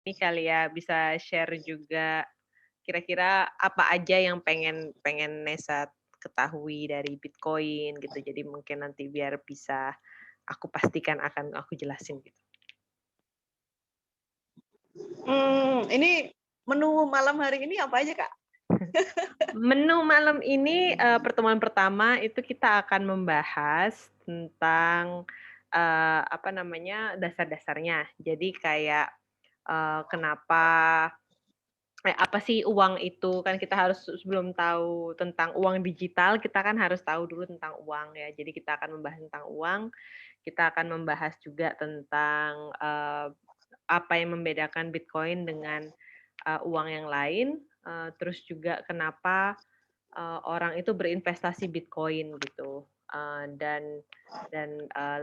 ini kali ya bisa share juga kira-kira apa aja yang pengen pengen Nesa ketahui dari Bitcoin gitu. Jadi mungkin nanti biar bisa aku pastikan akan aku jelasin gitu. Ini menu malam hari ini apa aja, Kak? Menu malam ini, pertemuan pertama itu kita akan membahas tentang, apa namanya, dasar-dasarnya. Jadi kayak, kenapa apa sih uang itu, kan kita harus sebelum tahu tentang uang digital, kita kan harus tahu dulu tentang uang ya. Jadi kita akan membahas tentang uang, kita akan membahas juga tentang, apa yang membedakan Bitcoin dengan, uang yang lain, terus juga kenapa orang itu berinvestasi Bitcoin gitu,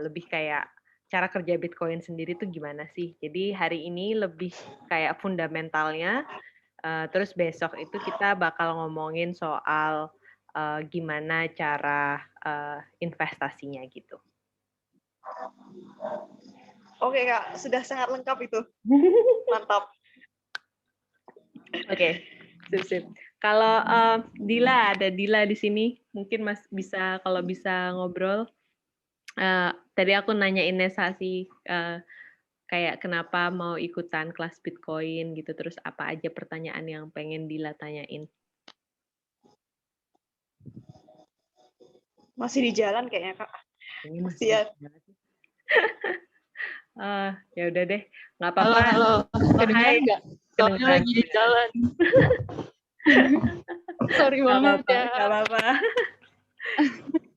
lebih kayak cara kerja Bitcoin sendiri tuh gimana sih. Jadi hari ini lebih kayak fundamentalnya, terus besok itu kita bakal ngomongin soal, gimana cara, investasinya gitu. Oke, Kak, sudah sangat lengkap itu. Mantap. Oke, sip sip. Kalau, Dila, ada Dila di sini, mungkin Mas bisa kalau bisa ngobrol. Tadi aku nanyain Nesa sih, kayak kenapa mau ikutan kelas Bitcoin gitu, terus apa aja pertanyaan yang pengen Dila tanyain? Masih di jalan kayaknya, Kak. Ini masih di Kasihan. jalan. Ya udah deh, nggak Halo, apa-apa. halo. Kedengeran Hai, nggak? Soalnya kedengeran. lagi di jalan. Sorry Nggak banget apa-apa, ya. nggak apa-apa.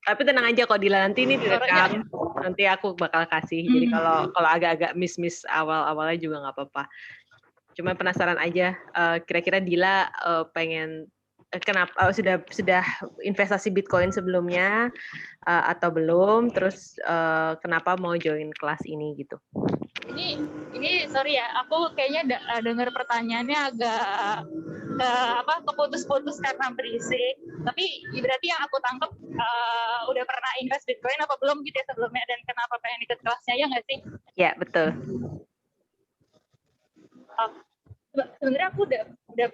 Tapi tenang aja kok Dila, nanti ini Suaranya direkam, nanti aku bakal kasih. Jadi kalau agak-agak miss awal-awalnya juga nggak apa-apa. Cuma penasaran aja, kira-kira Dila, pengen kenapa sudah investasi Bitcoin sebelumnya, atau belum? Terus, kenapa mau join kelas ini gitu? Ini sorry ya, aku kayaknya dengar pertanyaannya agak keputus-putus karena berisik. Tapi berarti yang aku tangkap udah pernah invest Bitcoin apa belum gitu ya sebelumnya, dan kenapa pengen ikut kelasnya, ya nggak sih? Ya, betul. Sebenarnya aku udah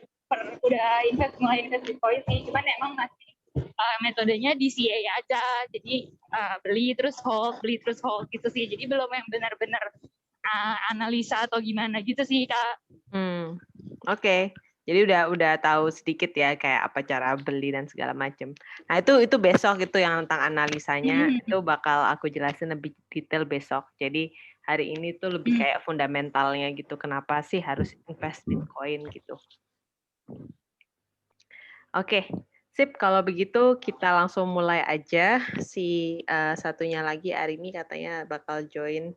mulai invest Bitcoin sih, cuman emang masih metodenya DCA aja, jadi beli terus hold gitu sih, jadi belum yang benar-benar analisa atau gimana gitu sih, Kak. Oke. Jadi udah tahu sedikit ya kayak apa cara beli dan segala macam. Nah, itu besok itu yang tentang analisanya itu bakal aku jelasin lebih detail besok. Jadi hari ini tuh lebih kayak fundamentalnya gitu, kenapa sih harus invest Bitcoin gitu. Oke, sip. Kalau begitu kita langsung mulai aja. Si satunya lagi Arini katanya bakal join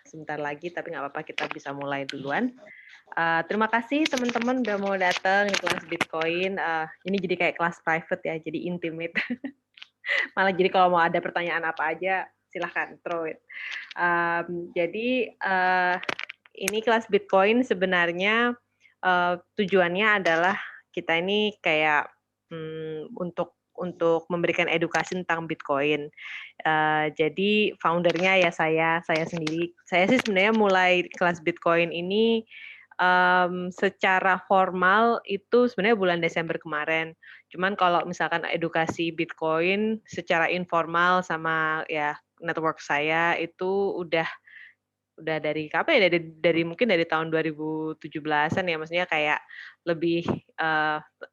sebentar lagi, tapi nggak apa-apa, kita bisa mulai duluan. Terima kasih teman-teman udah mau datang di kelas Bitcoin. Ini jadi kayak kelas private ya, jadi intimate. Malah jadi kalau mau ada pertanyaan apa aja, silahkan throw it. Jadi ini kelas Bitcoin sebenarnya tujuannya adalah kita ini kayak untuk memberikan edukasi tentang Bitcoin. Jadi foundernya ya saya sendiri. Saya sih sebenarnya mulai kelas Bitcoin ini secara formal itu sebenarnya bulan Desember kemarin. Cuman kalau misalkan edukasi Bitcoin secara informal sama ya network saya itu udah dari kapan ya, dari mungkin dari tahun 2017-an ya, maksudnya kayak lebih,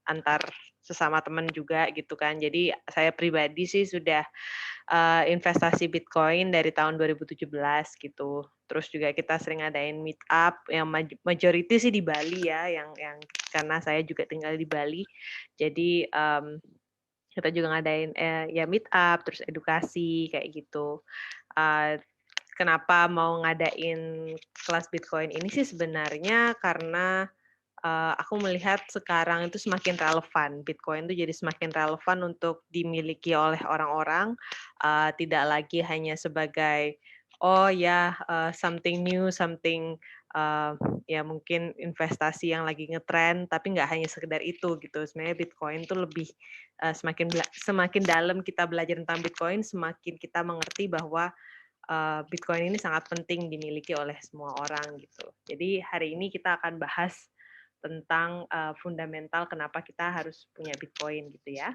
antar sesama teman juga gitu kan. Jadi saya pribadi sih sudah, investasi Bitcoin dari tahun 2017 gitu. Terus juga kita sering ngadain meet up yang majority sih di Bali ya, yang karena saya juga tinggal di Bali. Jadi, kita juga ngadain, ya meet up, terus edukasi kayak gitu. Kenapa mau ngadain kelas Bitcoin ini sih sebenarnya karena, aku melihat sekarang itu semakin relevan, Bitcoin itu jadi semakin relevan untuk dimiliki oleh orang-orang, tidak lagi hanya sebagai, oh ya, something new, something, ya mungkin investasi yang lagi ngetren, tapi nggak hanya sekedar itu gitu. Sebenarnya Bitcoin tuh lebih, semakin dalam kita belajar tentang Bitcoin, semakin kita mengerti bahwa Bitcoin ini sangat penting dimiliki oleh semua orang gitu. Jadi hari ini kita akan bahas tentang fundamental kenapa kita harus punya Bitcoin gitu ya.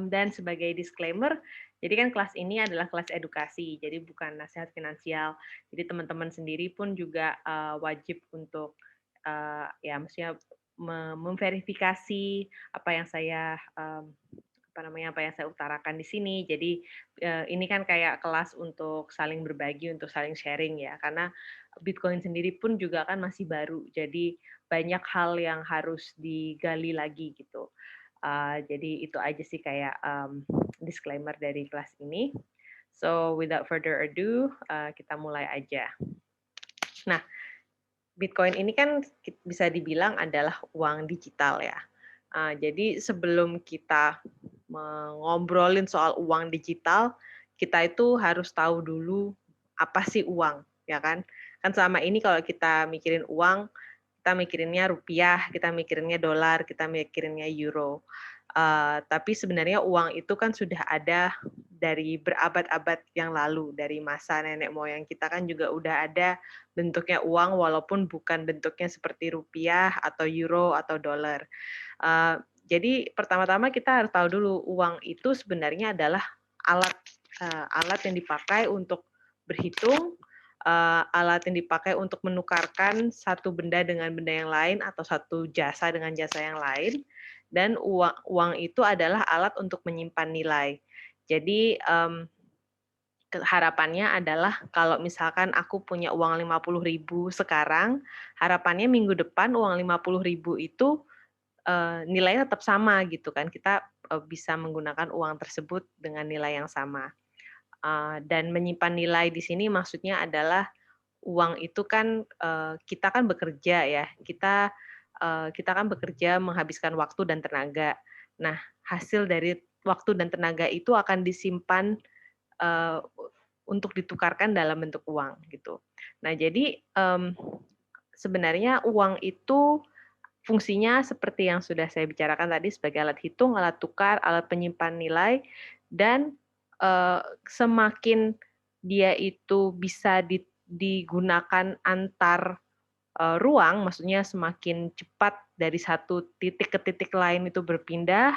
Dan sebagai disclaimer, jadi kan kelas ini adalah kelas edukasi, jadi bukan nasihat finansial. Jadi teman-teman sendiri pun juga wajib untuk ya maksudnya memverifikasi apa yang saya apa yang saya utarakan di sini. Jadi ini kan kayak kelas untuk saling berbagi, untuk saling sharing ya. Karena Bitcoin sendiri pun juga kan masih baru, jadi banyak hal yang harus digali lagi gitu. Jadi itu aja sih kayak disclaimer dari kelas ini. So without further ado, kita mulai aja. Nah, Bitcoin ini kan bisa dibilang adalah uang digital ya. Jadi sebelum kita ngobrolin soal uang digital, kita itu harus tahu dulu apa sih uang, ya kan? Kan selama ini kalau kita mikirin uang, kita mikirinnya rupiah, kita mikirinnya dolar, kita mikirinnya euro. Tapi sebenarnya uang itu kan sudah ada dari berabad-abad yang lalu, dari masa nenek moyang kita kan juga udah ada bentuknya uang walaupun bukan bentuknya seperti rupiah atau euro atau dolar. Jadi pertama-tama kita harus tahu dulu uang itu sebenarnya adalah alat yang dipakai untuk berhitung, alat yang dipakai untuk menukarkan satu benda dengan benda yang lain atau satu jasa dengan jasa yang lain, dan uang itu adalah alat untuk menyimpan nilai. Jadi harapannya adalah kalau misalkan aku punya uang 50.000 sekarang, harapannya minggu depan uang 50.000 itu nilainya tetap sama gitu kan. Kita bisa menggunakan uang tersebut dengan nilai yang sama. Dan menyimpan nilai di sini maksudnya adalah uang itu kan kita kan bekerja ya, kita kan bekerja menghabiskan waktu dan tenaga. Nah, hasil dari waktu dan tenaga itu akan disimpan untuk ditukarkan dalam bentuk uang gitu. Nah, jadi sebenarnya uang itu fungsinya seperti yang sudah saya bicarakan tadi sebagai alat hitung, alat tukar, alat penyimpan nilai, dan semakin dia itu bisa digunakan antar ruang, maksudnya semakin cepat dari satu titik ke titik lain itu berpindah,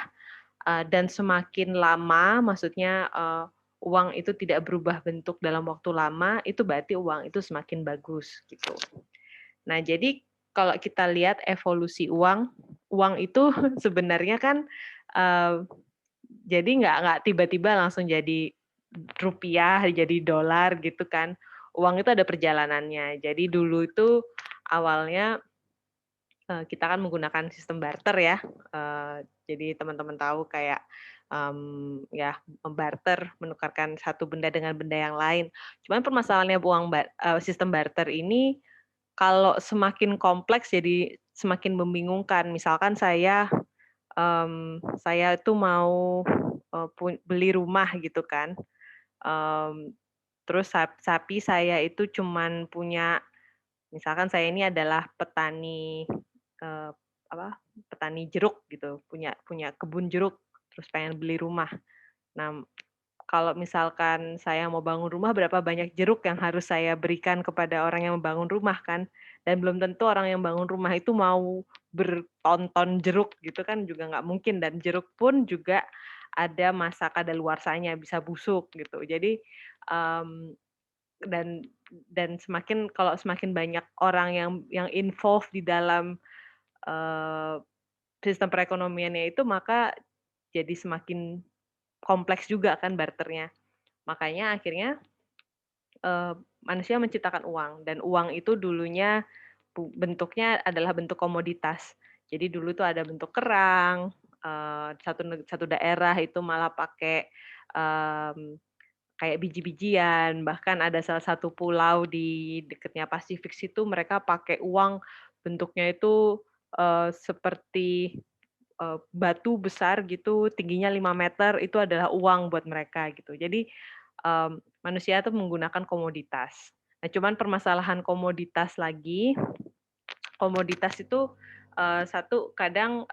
dan semakin lama, maksudnya uang itu tidak berubah bentuk dalam waktu lama, itu berarti uang itu semakin bagus gitu. Nah, jadi kalau kita lihat evolusi uang itu sebenarnya kan jadi nggak tiba-tiba langsung jadi rupiah, jadi dolar gitu kan. Uang itu ada perjalanannya. Jadi dulu itu awalnya kita kan menggunakan sistem barter ya. Jadi teman-teman tahu kayak ya barter, menukarkan satu benda dengan benda yang lain. Cuman permasalahannya sistem barter ini kalau semakin kompleks jadi semakin membingungkan. Misalkan saya itu mau beli rumah gitu kan. Terus sapi saya itu cuman punya, misalkan saya ini adalah petani petani jeruk gitu, punya kebun jeruk, terus pengen beli rumah. Nah, kalau misalkan saya mau bangun rumah, berapa banyak jeruk yang harus saya berikan kepada orang yang membangun rumah kan? Dan belum tentu orang yang bangun rumah itu mau berton-ton jeruk gitu kan juga nggak mungkin. Dan jeruk pun juga ada masa kadaluarsanya, bisa busuk gitu. Jadi dan kalau semakin banyak orang yang involved di dalam sistem perekonomiannya itu, maka jadi semakin kompleks juga kan barternya. Makanya akhirnya manusia menciptakan uang, dan uang itu dulunya bentuknya adalah bentuk komoditas. Jadi dulu tuh ada bentuk kerang, satu daerah itu malah pakai kayak biji-bijian, bahkan ada salah satu pulau di dekatnya Pasifik situ mereka pakai uang bentuknya itu seperti batu besar gitu, tingginya 5 meter, itu adalah uang buat mereka gitu. Jadi manusia itu menggunakan komoditas. Nah, cuman permasalahan komoditas itu satu kadang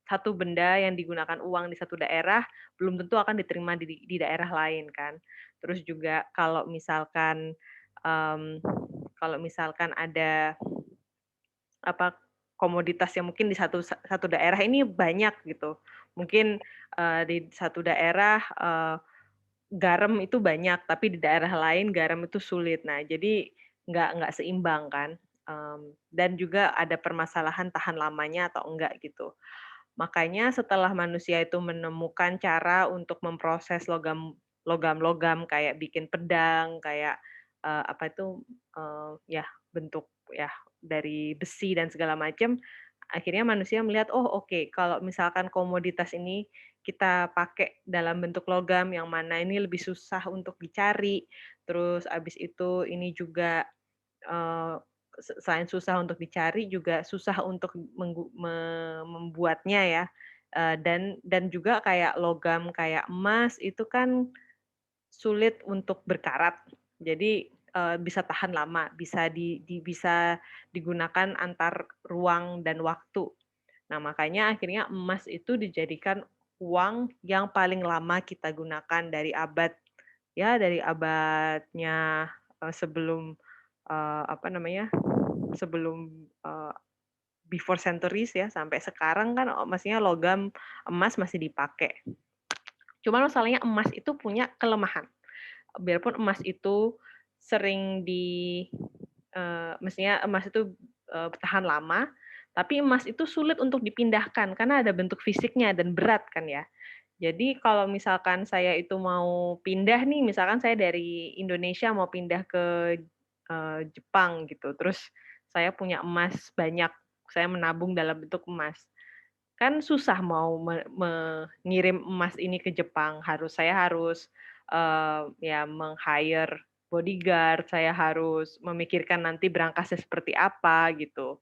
satu benda yang digunakan uang di satu daerah belum tentu akan diterima di daerah lain kan. Terus juga um, kalau misalkan ada apa komoditas yang mungkin di satu daerah ini banyak gitu. Mungkin di satu daerah garam itu banyak, tapi di daerah lain garam itu sulit. Nah, jadi nggak seimbang kan. Dan juga ada permasalahan tahan lamanya atau enggak gitu. Makanya setelah manusia itu menemukan cara untuk memproses logam-logam kayak bikin pedang, kayak apa itu ya bentuk ya dari besi dan segala macam, akhirnya manusia melihat oh oke kalau misalkan komoditas ini kita pakai dalam bentuk logam yang mana ini lebih susah untuk dicari, terus abis itu ini juga eee, selain susah untuk dicari juga susah untuk membuatnya ya, dan juga kayak logam kayak emas itu kan sulit untuk berkarat. Jadi, bisa tahan lama, bisa digunakan antar ruang dan waktu. Nah, makanya akhirnya emas itu dijadikan uang yang paling lama kita gunakan dari abadnya, sebelum, apa namanya, sebelum, before centuries ya, sampai sekarang kan maksudnya logam emas masih dipakai. Cuman masalahnya emas itu punya kelemahan. Biarpun emas itu sering mestinya emas itu, tahan lama, tapi emas itu sulit untuk dipindahkan karena ada bentuk fisiknya dan berat kan ya. Jadi kalau misalkan saya itu mau pindah nih, misalkan saya dari Indonesia mau pindah ke, Jepang gitu, terus saya punya emas banyak, saya menabung dalam bentuk emas. Kan susah mau mengirim emas ini ke Jepang, saya harus, ya meng-hire bodyguard, saya harus memikirkan nanti berangkasnya seperti apa gitu.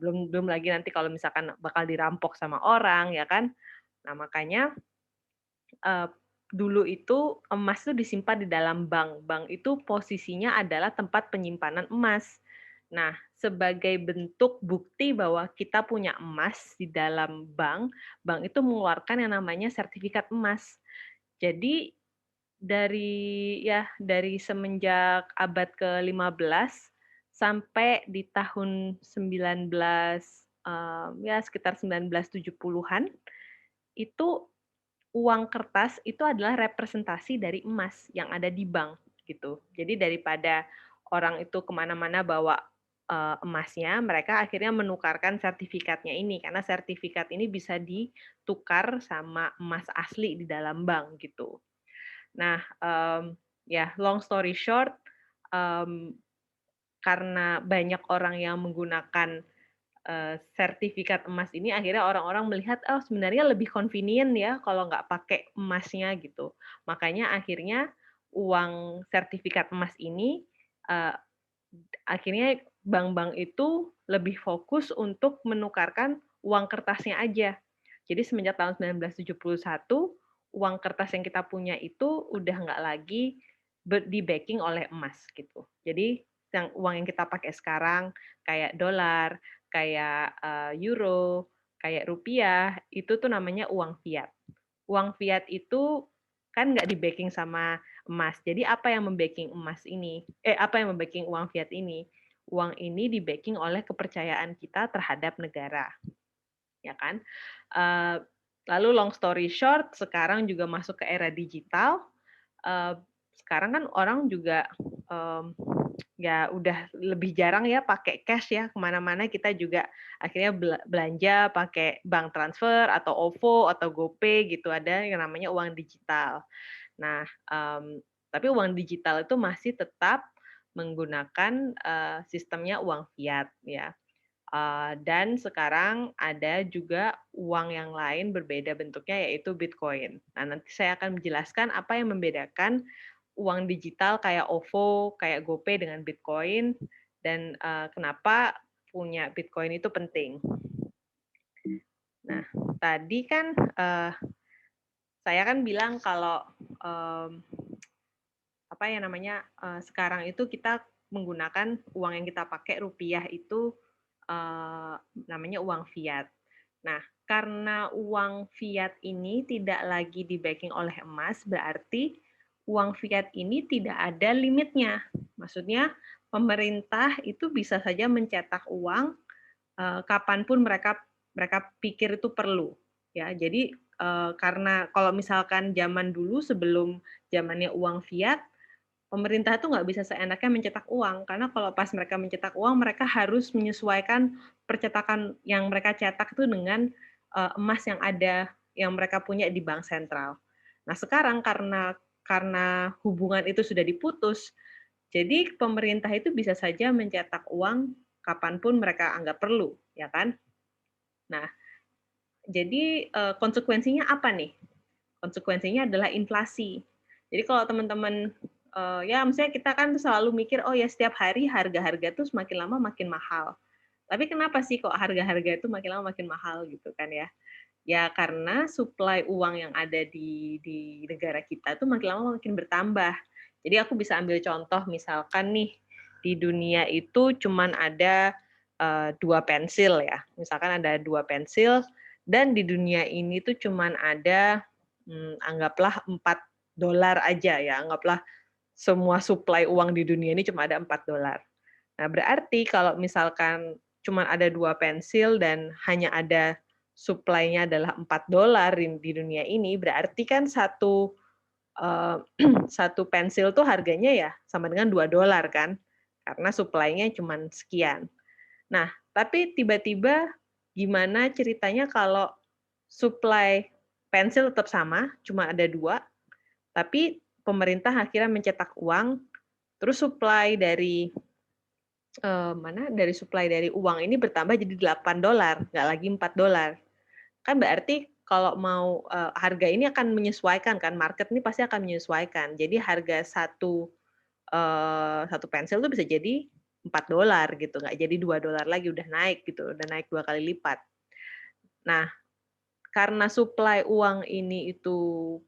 Belum belum lagi nanti kalau misalkan bakal dirampok sama orang ya kan. Nah makanya, eee, dulu itu emas itu disimpan di dalam bank. Bank itu posisinya adalah tempat penyimpanan emas. Nah, sebagai bentuk bukti bahwa kita punya emas di dalam bank, bank itu mengeluarkan yang namanya sertifikat emas. Jadi dari semenjak abad ke-15 sampai di tahun 1970-an, itu uang kertas itu adalah representasi dari emas yang ada di bank, gitu. Jadi daripada orang itu kemana-mana bawa, emasnya, mereka akhirnya menukarkan sertifikatnya ini, karena sertifikat ini bisa ditukar sama emas asli di dalam bank, gitu. Nah, ya long story short, mmm, karena banyak orang yang menggunakan, sertifikat emas ini akhirnya orang-orang melihat, oh sebenarnya lebih convenient ya kalau nggak pakai emasnya gitu. Makanya akhirnya uang sertifikat emas ini, eee, akhirnya bank-bank itu lebih fokus untuk menukarkan uang kertasnya aja. Jadi semenjak tahun 1971, uang kertas yang kita punya itu udah nggak lagi di-backing oleh emas gitu. Jadi uang yang kita pakai sekarang kayak dolar, kayak, euro, kayak rupiah, itu tuh namanya uang fiat. Uang fiat itu kan nggak di-backing sama emas. Jadi apa yang membacking uang fiat ini? Uang ini di-backing oleh kepercayaan kita terhadap negara, ya kan? Eee, Lalu long story short, sekarang juga masuk ke era digital, eee, sekarang kan orang juga, mmm, ya udah lebih jarang ya pakai cash ya, kemana-mana kita juga akhirnya belanja pakai bank transfer atau OVO atau GoPay gitu, ada yang namanya uang digital. Nah, tapi uang digital itu masih tetap menggunakan, sistemnya uang fiat ya. Dan sekarang ada juga uang yang lain berbeda bentuknya yaitu Bitcoin. Nah, nanti saya akan menjelaskan apa yang membedakan uang digital kayak OVO, kayak GoPay dengan Bitcoin dan, kenapa punya Bitcoin itu penting. Nah, tadi kan, saya kan bilang kalau, apa ya namanya, sekarang itu kita menggunakan uang yang kita pakai rupiah itu, namanya uang fiat. Nah, karena uang fiat ini tidak lagi di-backing oleh emas, berarti uang fiat ini tidak ada limitnya. Maksudnya pemerintah itu bisa saja mencetak uang kapanpun mereka mereka pikir itu perlu. Ya, jadi karena kalau misalkan zaman dulu sebelum zamannya uang fiat, pemerintah tuh nggak bisa seenaknya mencetak uang, karena kalau pas mereka mencetak uang, mereka harus menyesuaikan percetakan yang mereka cetak itu dengan emas yang ada, yang mereka punya di bank sentral. Nah sekarang karena hubungan itu sudah diputus, jadi pemerintah itu bisa saja mencetak uang kapanpun mereka anggap perlu, ya kan? Nah, jadi konsekuensinya apa nih? Konsekuensinya adalah inflasi. Jadi kalau teman-teman ya misalnya kita kan selalu mikir oh ya setiap hari harga-harga tuh semakin lama makin mahal. Tapi kenapa sih kok harga-harga itu makin lama makin mahal gitu kan ya? Ya karena suplai uang yang ada di negara kita tuh makin lama makin bertambah. Jadi aku bisa ambil contoh misalkan nih di dunia itu cuman ada 2 pensil ya. Misalkan ada 2 pensil dan di dunia ini tuh cuman ada anggaplah $4 aja ya. Anggaplah semua suplai uang di dunia ini cuma ada $4. Nah, berarti kalau misalkan cuma ada 2 pensil dan hanya ada suplainya adalah $4 di dunia ini, berarti kan satu pensil tuh harganya ya sama dengan $2 kan, karena suplainya cuma sekian. Nah, tapi tiba-tiba gimana ceritanya kalau suplai pensil tetap sama, cuma ada 2, tapi pemerintah akhirnya mencetak uang, terus suplai dari dari suplai dari uang ini bertambah jadi $8, nggak lagi $4. Kan berarti kalau mau harga ini akan menyesuaikan kan, market ini pasti akan menyesuaikan. Jadi harga satu pensil itu bisa jadi $4 gitu, nggak jadi $2 lagi, udah naik gitu, udah naik 2 kali lipat. Nah, karena suplai uang ini itu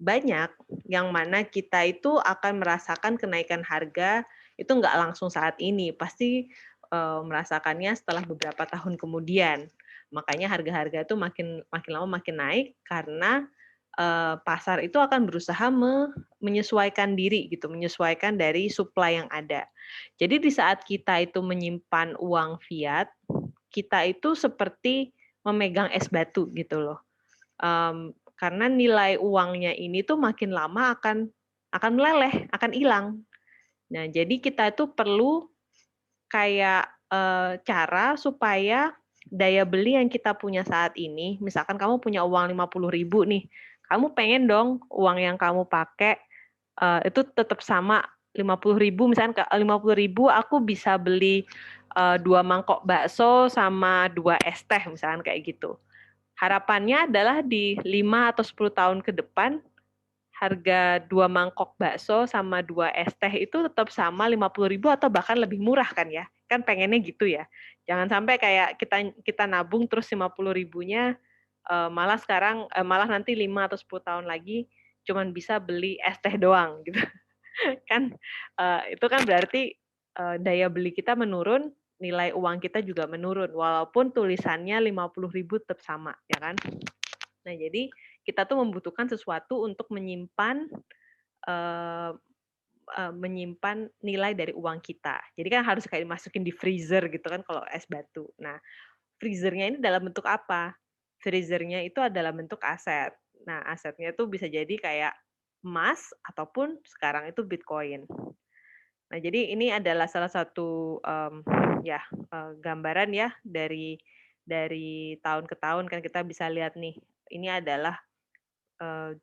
banyak, yang mana kita itu akan merasakan kenaikan harga itu nggak langsung saat ini, pasti merasakannya setelah beberapa tahun kemudian. Makanya harga-harga itu makin makin lama makin naik karena pasar itu akan berusaha menyesuaikan diri gitu, menyesuaikan dari supply yang ada. Jadi di saat kita itu menyimpan uang fiat, kita itu seperti memegang es batu gitu loh. Karena nilai uangnya ini tuh makin lama akan meleleh, akan hilang. Nah, jadi kita itu perlu kayak cara supaya daya beli yang kita punya saat ini, misalkan kamu punya uang 50.000 nih, kamu pengen dong uang yang kamu pakai itu tetap sama 50.000, misalkan 50.000 aku bisa beli 2 mangkok bakso sama 2 es teh, misalkan kayak gitu. Harapannya adalah di 5 atau 10 tahun ke depan, harga 2 mangkok bakso sama 2 es teh itu tetap sama 50.000 atau bahkan lebih murah kan ya. Kan pengennya gitu ya. Jangan sampai kayak kita nabung terus 50.000-nya malah nanti 5 atau 10 tahun lagi cuman bisa beli es teh doang gitu. Kan itu kan berarti daya beli kita menurun, nilai uang kita juga menurun walaupun tulisannya 50.000 tetap sama, ya kan? Nah, jadi kita tuh membutuhkan sesuatu untuk menyimpan eee menyimpan nilai dari uang kita. Jadi kan harus kayak dimasukin di freezer gitu kan kalau es batu. Nah, freezernya ini dalam bentuk apa? Freezernya itu adalah bentuk aset. Nah, asetnya itu bisa jadi kayak emas ataupun sekarang itu Bitcoin. Nah, jadi ini adalah salah satu, ya, gambaran ya dari tahun ke tahun kan kita bisa lihat nih, ini adalah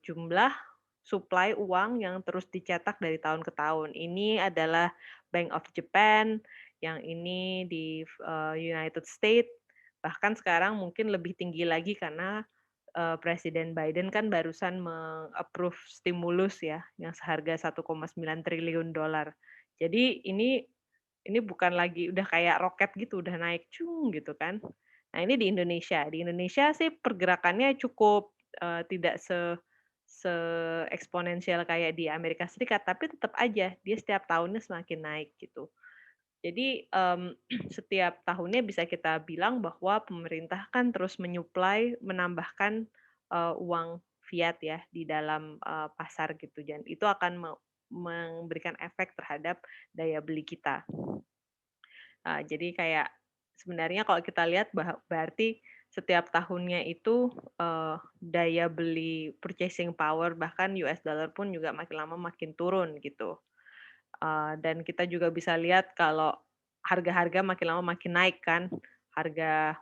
jumlah suplai uang yang terus dicetak dari tahun ke tahun. Ini adalah Bank of Japan, yang ini di United States, bahkan sekarang mungkin lebih tinggi lagi karena Presiden Biden kan barusan meng-approve stimulus ya, yang seharga $1,9 triliun. Jadi ini bukan lagi udah kayak roket gitu, udah naik gitu kan. Nah ini di Indonesia. Di Indonesia sih pergerakannya cukup tidak se-eksponensial kayak di Amerika Serikat, tapi tetap aja dia setiap tahunnya semakin naik gitu. Jadi setiap tahunnya bisa kita bilang bahwa pemerintah kan terus menyuplai, menambahkan uang fiat ya di dalam pasar gitu, dan itu akan memberikan efek terhadap daya beli kita. Jadi kayak sebenarnya kalau kita lihat berarti setiap tahunnya itu daya beli purchasing power bahkan US dollar pun juga makin lama makin turun gitu. Dan kita juga bisa lihat kalau harga-harga makin lama makin naik kan, harga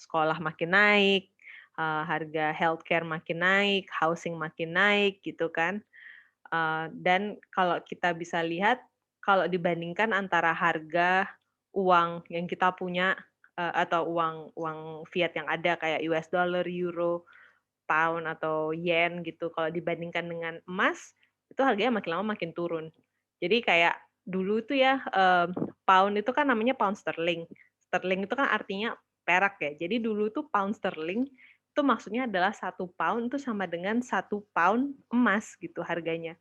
sekolah makin naik, harga healthcare makin naik, housing makin naik gitu kan. Dan kalau kita bisa lihat, kalau dibandingkan antara harga uang yang kita punya atau uang uang fiat yang ada kayak US dollar, euro, pound atau yen gitu, kalau dibandingkan dengan emas, itu harganya makin lama makin turun. Jadi kayak dulu tuh ya, pound itu kan namanya pound sterling. Sterling itu kan artinya perak ya. Jadi dulu tuh pound sterling itu maksudnya adalah 1 pound itu sama dengan 1 pound emas gitu harganya.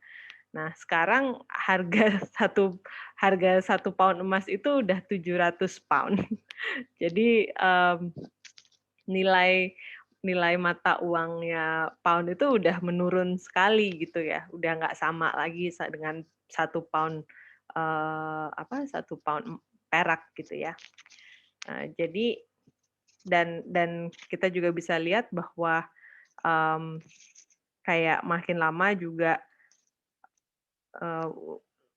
Nah, sekarang harga 1 pound emas itu udah 700 pound. Jadi nilai nilai mata uangnya pound itu udah menurun sekali gitu ya, udah nggak sama lagi dengan 1 pound 1 pound perak gitu ya. Jadi dan kita juga bisa lihat bahwa kayak makin lama juga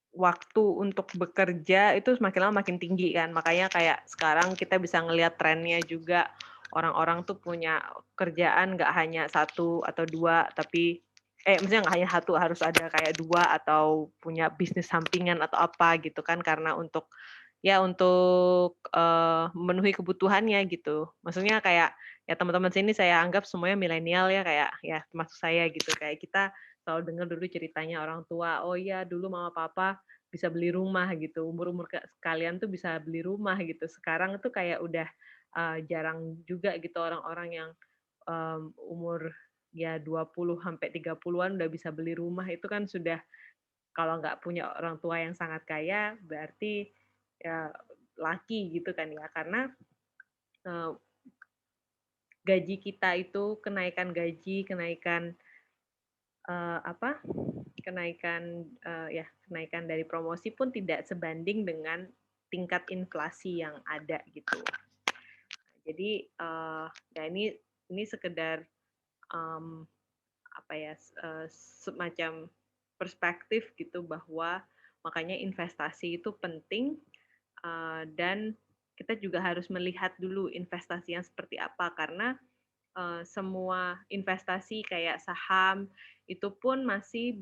waktu untuk bekerja itu semakin lama makin tinggi kan, makanya kayak sekarang kita bisa ngelihat trennya juga orang-orang tuh punya kerjaan nggak hanya 1 atau 2 tapi maksudnya nggak hanya 1 harus ada kayak 2 atau punya bisnis sampingan atau apa gitu kan karena untuk memenuhi kebutuhannya gitu. Maksudnya kayak ya teman-teman sini saya anggap semuanya milenial ya kayak ya termasuk saya gitu kayak kita selalu dengar dulu ceritanya orang tua, oh iya dulu mama papa bisa beli rumah gitu, umur-umur kalian tuh bisa beli rumah gitu. Sekarang tuh kayak udah jarang juga gitu orang-orang yang umur ya 20 sampai 30-an udah bisa beli rumah itu kan sudah kalau nggak punya orang tua yang sangat kaya berarti ya laki gitu kan ya karena gaji kita itu kenaikan gaji, kenaikan kenaikan dari promosi pun tidak sebanding dengan tingkat inflasi yang ada gitu. Jadi ya ini sekedar semacam perspektif gitu bahwa makanya investasi itu penting dan kita juga harus melihat dulu investasi yang seperti apa karena semua investasi kayak saham itu pun masih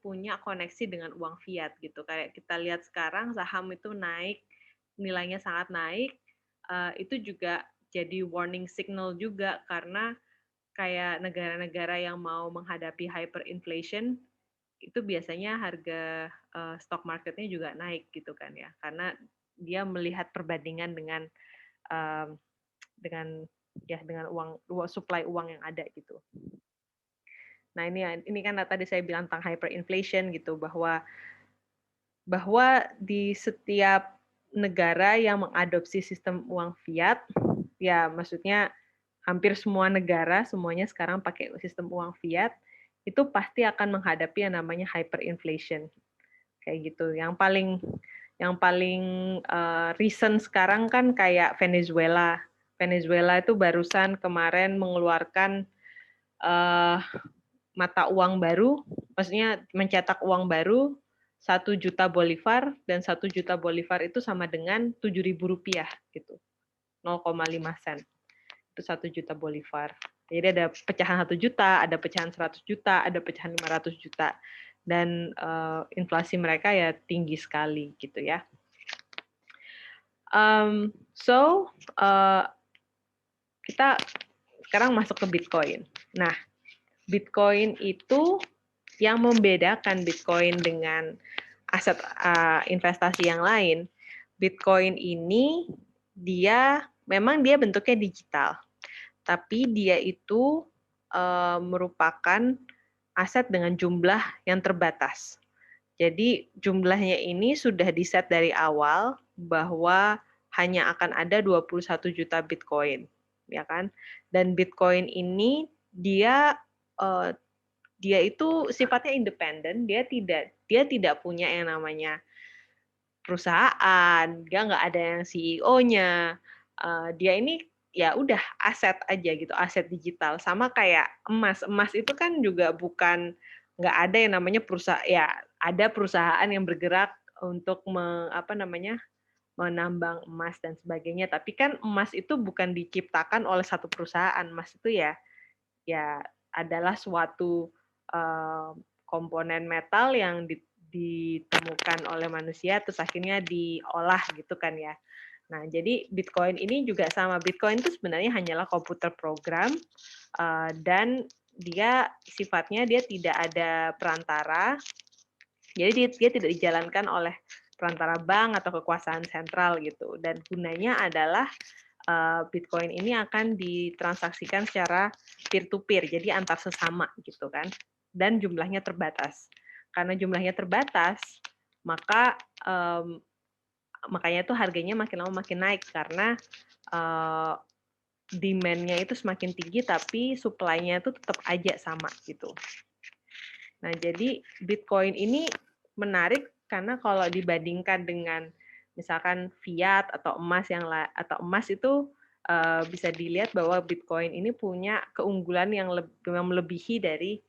punya koneksi dengan uang fiat gitu. Kayak kita lihat sekarang saham itu naik, nilainya sangat naik, itu juga jadi warning signal juga karena kayak negara-negara yang mau menghadapi hyperinflation itu biasanya harga stock marketnya juga naik gitu kan ya, karena dia melihat perbandingan dengan uang supply uang yang ada gitu. Nah ini kan tadi saya bilang tentang hyperinflation gitu bahwa di setiap negara yang mengadopsi sistem uang fiat, ya maksudnya hampir semua negara semuanya sekarang pakai sistem uang fiat, itu pasti akan menghadapi yang namanya hyperinflation kayak gitu. Yang paling recent sekarang kan kayak Venezuela. Venezuela itu barusan kemarin mengeluarkan mata uang baru, maksudnya mencetak uang baru 1 juta bolivar dan 1 juta bolivar itu sama dengan 7.000 rupiah gitu, 0,5 sen. Itu 1 juta bolivar. Jadi ada pecahan 1 juta, ada pecahan 100 juta, ada pecahan 500 juta. Dan inflasi mereka ya tinggi sekali gitu ya. Kita sekarang masuk ke Bitcoin. Nah, Bitcoin itu yang membedakan Bitcoin dengan aset investasi yang lain. Bitcoin ini memang dia bentuknya digital, tapi dia itu merupakan aset dengan jumlah yang terbatas. Jadi jumlahnya ini sudah di-set dari awal bahwa hanya akan ada 21 juta Bitcoin, ya kan? Dan Bitcoin ini dia dia itu sifatnya independen, dia tidak punya yang namanya perusahaan, dia nggak ada yang CEO-nya. Dia ini ya udah aset aja gitu, aset digital. Sama kayak emas. Emas itu kan juga nggak ada yang namanya perusahaan, ya ada perusahaan yang bergerak untuk menambang emas dan sebagainya. Tapi kan emas itu bukan diciptakan oleh satu perusahaan. Emas itu ya adalah suatu komponen metal yang ditemukan oleh manusia terus akhirnya diolah gitu kan ya. Nah, jadi Bitcoin ini juga sama. Bitcoin itu sebenarnya hanyalah komputer program dan dia sifatnya dia tidak ada perantara. Jadi dia tidak dijalankan oleh perantara bank atau kekuasaan sentral gitu. Dan gunanya adalah Bitcoin ini akan ditransaksikan secara peer-to-peer, jadi antar sesama gitu kan. Dan jumlahnya terbatas. Karena jumlahnya terbatas, makanya tuh harganya makin lama makin naik karena demand-nya itu semakin tinggi tapi supply-nya itu tetap aja sama gitu. Nah, jadi Bitcoin ini menarik karena kalau dibandingkan dengan misalkan fiat atau emas itu bisa dilihat bahwa Bitcoin ini punya keunggulan yang melebihi dari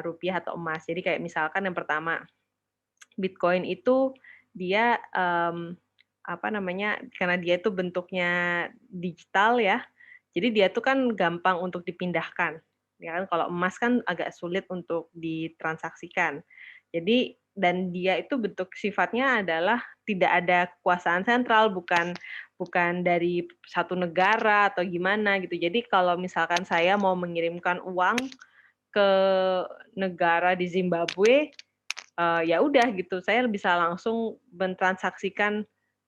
rupiah atau emas. Jadi kayak misalkan yang pertama, Bitcoin itu dia karena dia itu bentuknya digital ya, jadi dia tuh kan gampang untuk dipindahkan. Ya kan kalau emas kan agak sulit untuk ditransaksikan. Jadi dan dia itu bentuk sifatnya adalah tidak ada kekuasaan sentral, bukan dari satu negara atau gimana gitu. Jadi kalau misalkan saya mau mengirimkan uang ke negara di Zimbabwe, ya udah gitu, saya bisa langsung mentransaksikan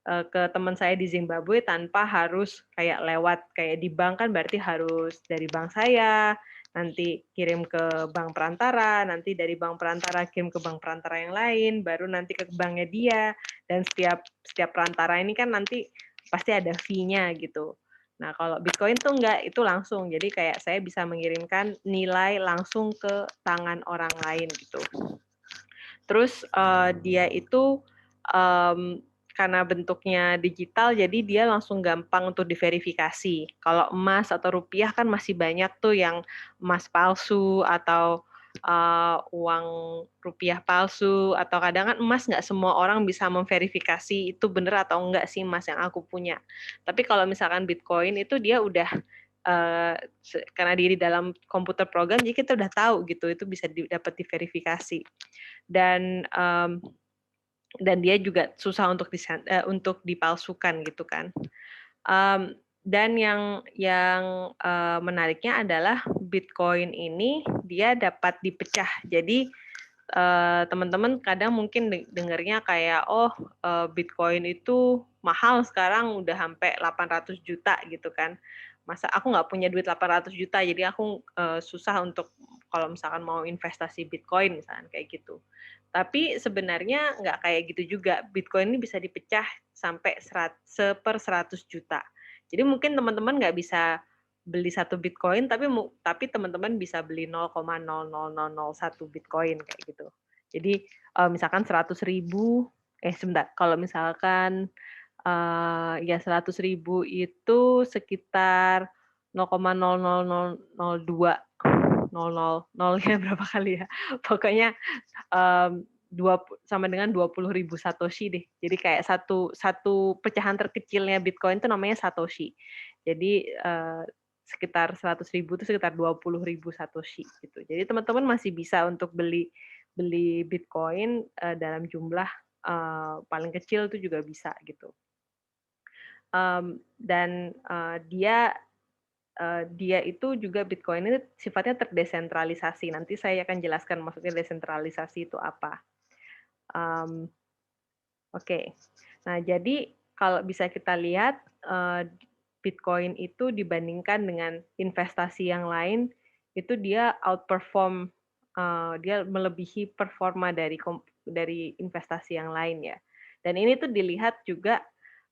ke teman saya di Zimbabwe tanpa harus kayak di bank kan berarti harus dari bank saya, nanti kirim ke bank perantara, nanti dari bank perantara kirim ke bank perantara yang lain, baru nanti ke banknya dia, dan setiap perantara ini kan nanti pasti ada fee-nya gitu. Nah, kalau Bitcoin tuh enggak, itu langsung. Jadi kayak saya bisa mengirimkan nilai langsung ke tangan orang lain gitu. Terus dia itu karena bentuknya digital, jadi dia langsung gampang untuk diverifikasi. Kalau emas atau rupiah kan masih banyak tuh yang emas palsu atau uang rupiah palsu, atau kadang kan emas nggak semua orang bisa memverifikasi itu benar atau enggak sih emas yang aku punya. Tapi kalau misalkan Bitcoin itu dia udah karena di dalam komputer program, jadi kita udah tahu gitu, itu bisa dapat diverifikasi. Dan dia juga susah untuk dipalsukan gitu kan. Dan yang menariknya adalah Bitcoin ini dia dapat dipecah. Jadi teman-teman kadang mungkin dengarnya kayak Bitcoin itu mahal sekarang udah sampai 800 juta gitu kan. Masa aku nggak punya duit 800 juta, jadi aku susah untuk kalau misalkan mau investasi Bitcoin misalkan kayak gitu. Tapi sebenarnya nggak kayak gitu juga. Bitcoin ini bisa dipecah sampai 100 juta. Jadi mungkin teman-teman nggak bisa beli satu Bitcoin, tapi teman-teman bisa beli 0,00001 Bitcoin kayak gitu. Jadi misalkan 100.000, sebentar, kalau misalkan ya 100.000 itu sekitar 0,00002, 0,000-nya berapa kali ya? Pokoknya sama dengan 20.000 Satoshi deh. Jadi kayak satu pecahan terkecilnya Bitcoin itu namanya Satoshi. Jadi sekitar 100.000 itu sekitar 20.000 Satoshi gitu. Jadi teman-teman masih bisa untuk beli Bitcoin dalam jumlah paling kecil itu juga bisa gitu. Dan dia itu juga Bitcoin ini sifatnya terdesentralisasi. Nanti saya akan jelaskan maksudnya desentralisasi itu apa. Oke. Nah, jadi kalau bisa kita lihat Bitcoin itu dibandingkan dengan investasi yang lain itu dia outperform, dia melebihi performa dari investasi yang lain ya. Dan ini tuh dilihat juga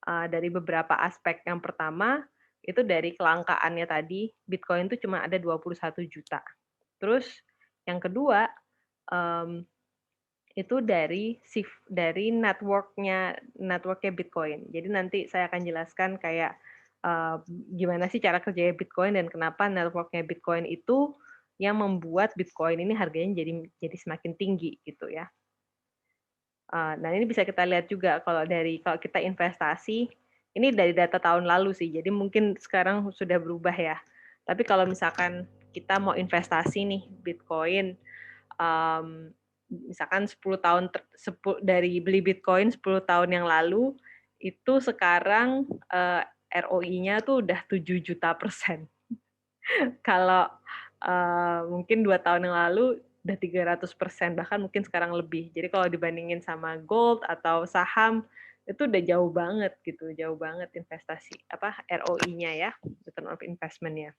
dari beberapa aspek. Yang pertama itu dari kelangkaannya tadi, Bitcoin tuh cuma ada 21 juta. Terus yang kedua itu dari networknya Bitcoin. Jadi nanti saya akan jelaskan kayak gimana sih cara kerjanya Bitcoin dan kenapa networknya Bitcoin itu yang membuat Bitcoin ini harganya jadi semakin tinggi gitu ya. Nah ini bisa kita lihat juga kalau kita investasi, ini dari data tahun lalu sih, jadi mungkin sekarang sudah berubah ya. Tapi kalau misalkan kita mau investasi nih Bitcoin, misalkan 10 tahun dari beli Bitcoin 10 tahun yang lalu, itu sekarang ROI-nya tuh udah 7 juta %. Kalau mungkin 2 tahun yang lalu udah 300%, bahkan mungkin sekarang lebih. Jadi kalau dibandingin sama gold atau saham, itu udah jauh banget gitu, jauh banget investasi ROI-nya ya, return of investment-nya.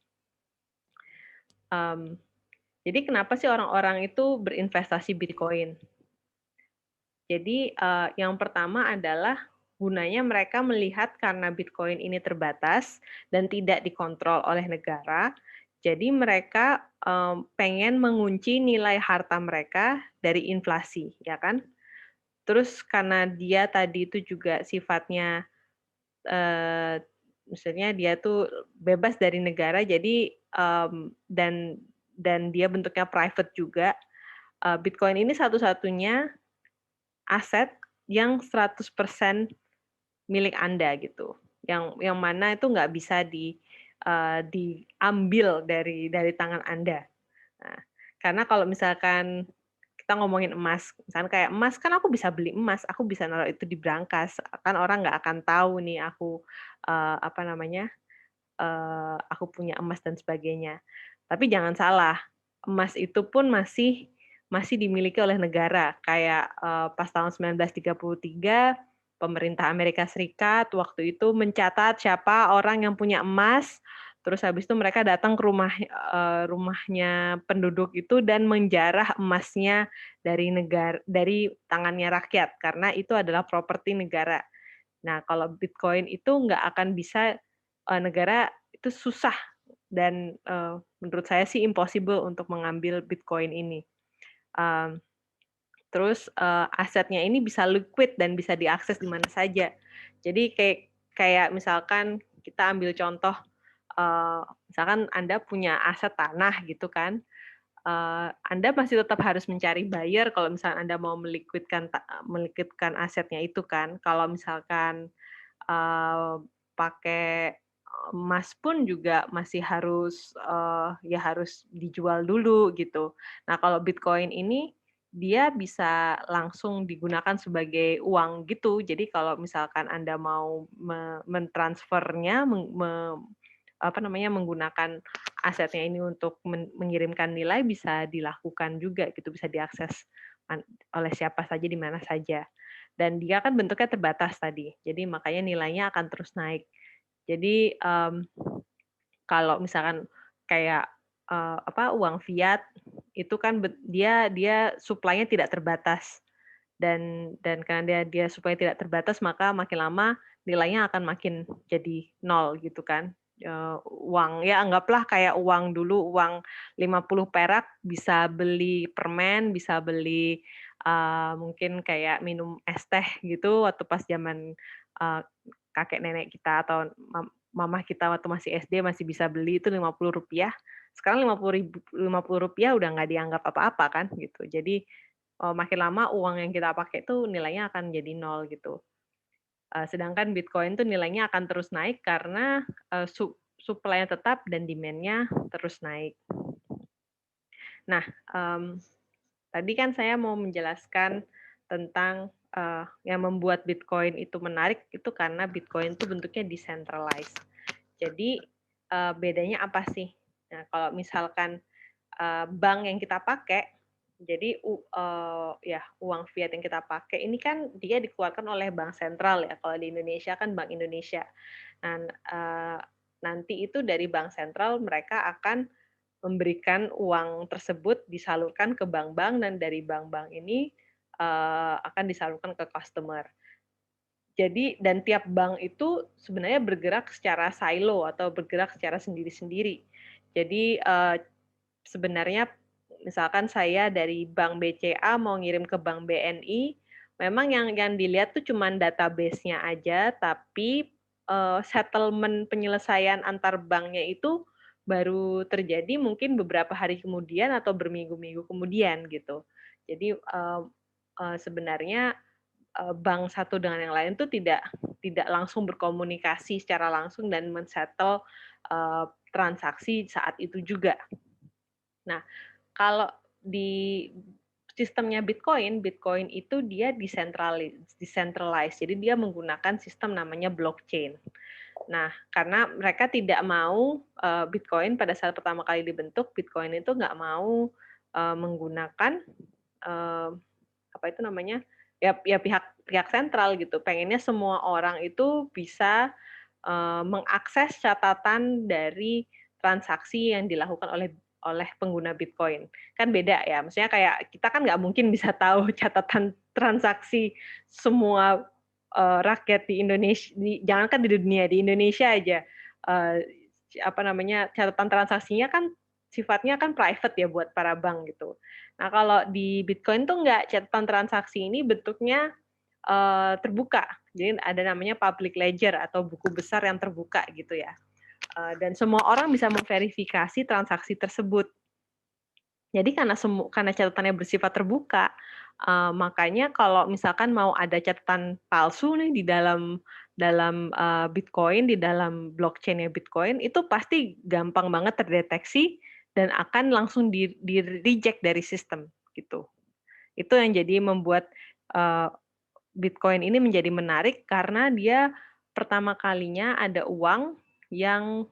Jadi kenapa sih orang-orang itu berinvestasi Bitcoin? Jadi yang pertama adalah gunanya mereka melihat karena Bitcoin ini terbatas dan tidak dikontrol oleh negara, jadi mereka pengen mengunci nilai harta mereka dari inflasi, ya kan? Terus karena dia tadi itu juga sifatnya, maksudnya dia tuh bebas dari negara, jadi dan dia bentuknya private juga. Bitcoin ini satu-satunya aset yang 100% milik Anda gitu, yang mana itu nggak bisa diambil dari tangan Anda. Nah, karena kalau misalkan kita ngomongin emas, misalkan kayak emas kan aku bisa beli emas, aku bisa naruh itu di brankas, kan orang nggak akan tahu nih aku aku punya emas dan sebagainya. Tapi jangan salah, emas itu pun masih dimiliki oleh negara. Kayak pas tahun 1933 pemerintah Amerika Serikat waktu itu mencatat siapa orang yang punya emas, terus habis itu mereka datang ke rumahnya penduduk itu dan menjarah emasnya dari tangannya rakyat karena itu adalah properti negara. Nah, kalau Bitcoin itu nggak akan bisa negara itu susah dan menurut saya sih impossible untuk mengambil Bitcoin ini. Terus asetnya ini bisa liquid dan bisa diakses di mana saja. Jadi kayak misalkan kita ambil contoh, misalkan Anda punya aset tanah gitu kan, Anda masih tetap harus mencari buyer kalau misalnya Anda mau melikvidkan asetnya itu kan. Kalau misalkan pakai emas pun juga masih harus harus dijual dulu gitu. Nah kalau Bitcoin ini dia bisa langsung digunakan sebagai uang gitu. Jadi kalau misalkan Anda mau mentransfernya, menggunakan asetnya ini untuk mengirimkan nilai bisa dilakukan juga gitu, bisa diakses oleh siapa saja di mana saja. Dan dia kan bentuknya terbatas tadi, jadi makanya nilainya akan terus naik. Jadi kalau misalkan kayak uang fiat itu kan dia supply-nya tidak terbatas dan karena dia supply tidak terbatas maka makin lama nilainya akan makin jadi nol gitu kan. Uang ya anggaplah kayak uang dulu, uang 50 perak bisa beli permen, bisa beli mungkin kayak minum es teh gitu waktu pas zaman kakek nenek kita atau mamah kita waktu masih SD masih bisa beli itu Rp50. Sekarang Rp50 udah nggak dianggap apa-apa kan gitu. Jadi makin lama uang yang kita pakai itu nilainya akan jadi nol gitu. Sedangkan Bitcoin tuh nilainya akan terus naik karena supply-nya tetap dan demand-nya terus naik. Nah, tadi kan saya mau menjelaskan tentang yang membuat Bitcoin itu menarik itu karena Bitcoin itu bentuknya decentralized. Jadi bedanya apa sih? Nah, kalau misalkan bank yang kita pakai, jadi uang fiat yang kita pakai ini kan dia dikeluarkan oleh bank sentral ya. Kalau di Indonesia kan Bank Indonesia. Nah, nanti itu dari bank sentral mereka akan memberikan uang tersebut disalurkan ke bank-bank dan dari bank-bank ini akan disalurkan ke customer. Jadi dan tiap bank itu sebenarnya bergerak secara silo atau bergerak secara sendiri-sendiri. Jadi, sebenarnya misalkan saya dari bank BCA mau ngirim ke bank BNI, memang yang dilihat tuh cuman database-nya aja, tapi, settlement penyelesaian antar banknya itu baru terjadi mungkin beberapa hari kemudian atau berminggu-minggu kemudian gitu. Jadi, sebenarnya bank satu dengan yang lain tuh tidak langsung berkomunikasi secara langsung dan men-settle, transaksi saat itu juga. Nah, kalau di sistemnya Bitcoin, Bitcoin itu dia decentralized, jadi dia menggunakan sistem namanya blockchain. Nah, karena mereka tidak mau, Bitcoin pada saat pertama kali dibentuk, Bitcoin itu nggak mau, menggunakan, eee, apa itu namanya, ya pihak sentral gitu, pengennya semua orang itu bisa, mengakses catatan dari transaksi yang dilakukan oleh pengguna Bitcoin. Kan beda ya, maksudnya kayak kita kan nggak mungkin bisa tahu catatan transaksi semua, rakyat di jangankan di dunia, di Indonesia aja, eee, apa namanya, catatan transaksinya kan sifatnya kan private ya buat para bank gitu. Nah, kalau di Bitcoin tuh nggak, catatan transaksi ini bentuknya, terbuka. Jadi ada namanya public ledger atau buku besar yang terbuka gitu ya. Dan semua orang bisa memverifikasi transaksi tersebut. Jadi karena catatannya bersifat terbuka, makanya kalau misalkan mau ada catatan palsu nih di dalam Bitcoin, di dalam blockchain-nya Bitcoin, itu pasti gampang banget terdeteksi dan akan langsung di-reject dari sistem, gitu. Itu yang jadi membuat, eee, Bitcoin ini menjadi menarik karena dia pertama kalinya ada uang yang,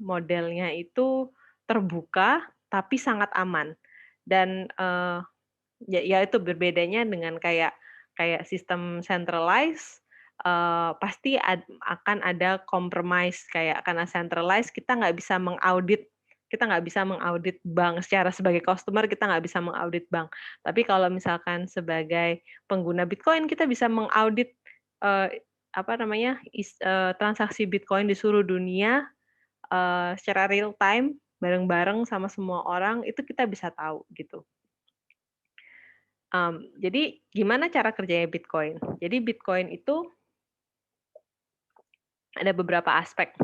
modelnya itu terbuka tapi sangat aman. Dan, ya itu berbedanya dengan kayak kayak sistem centralized, pasti akan ada compromise, kayak karena centralized kita nggak bisa mengaudit bank secara sebagai customer, kita nggak bisa mengaudit bank. Tapi kalau misalkan sebagai pengguna Bitcoin, kita bisa mengaudit, apa namanya, transaksi Bitcoin di seluruh dunia, secara real time, bareng-bareng sama semua orang, itu kita bisa tahu, gitu. Jadi gimana cara kerjanya Bitcoin? Jadi Bitcoin itu ada beberapa aspek.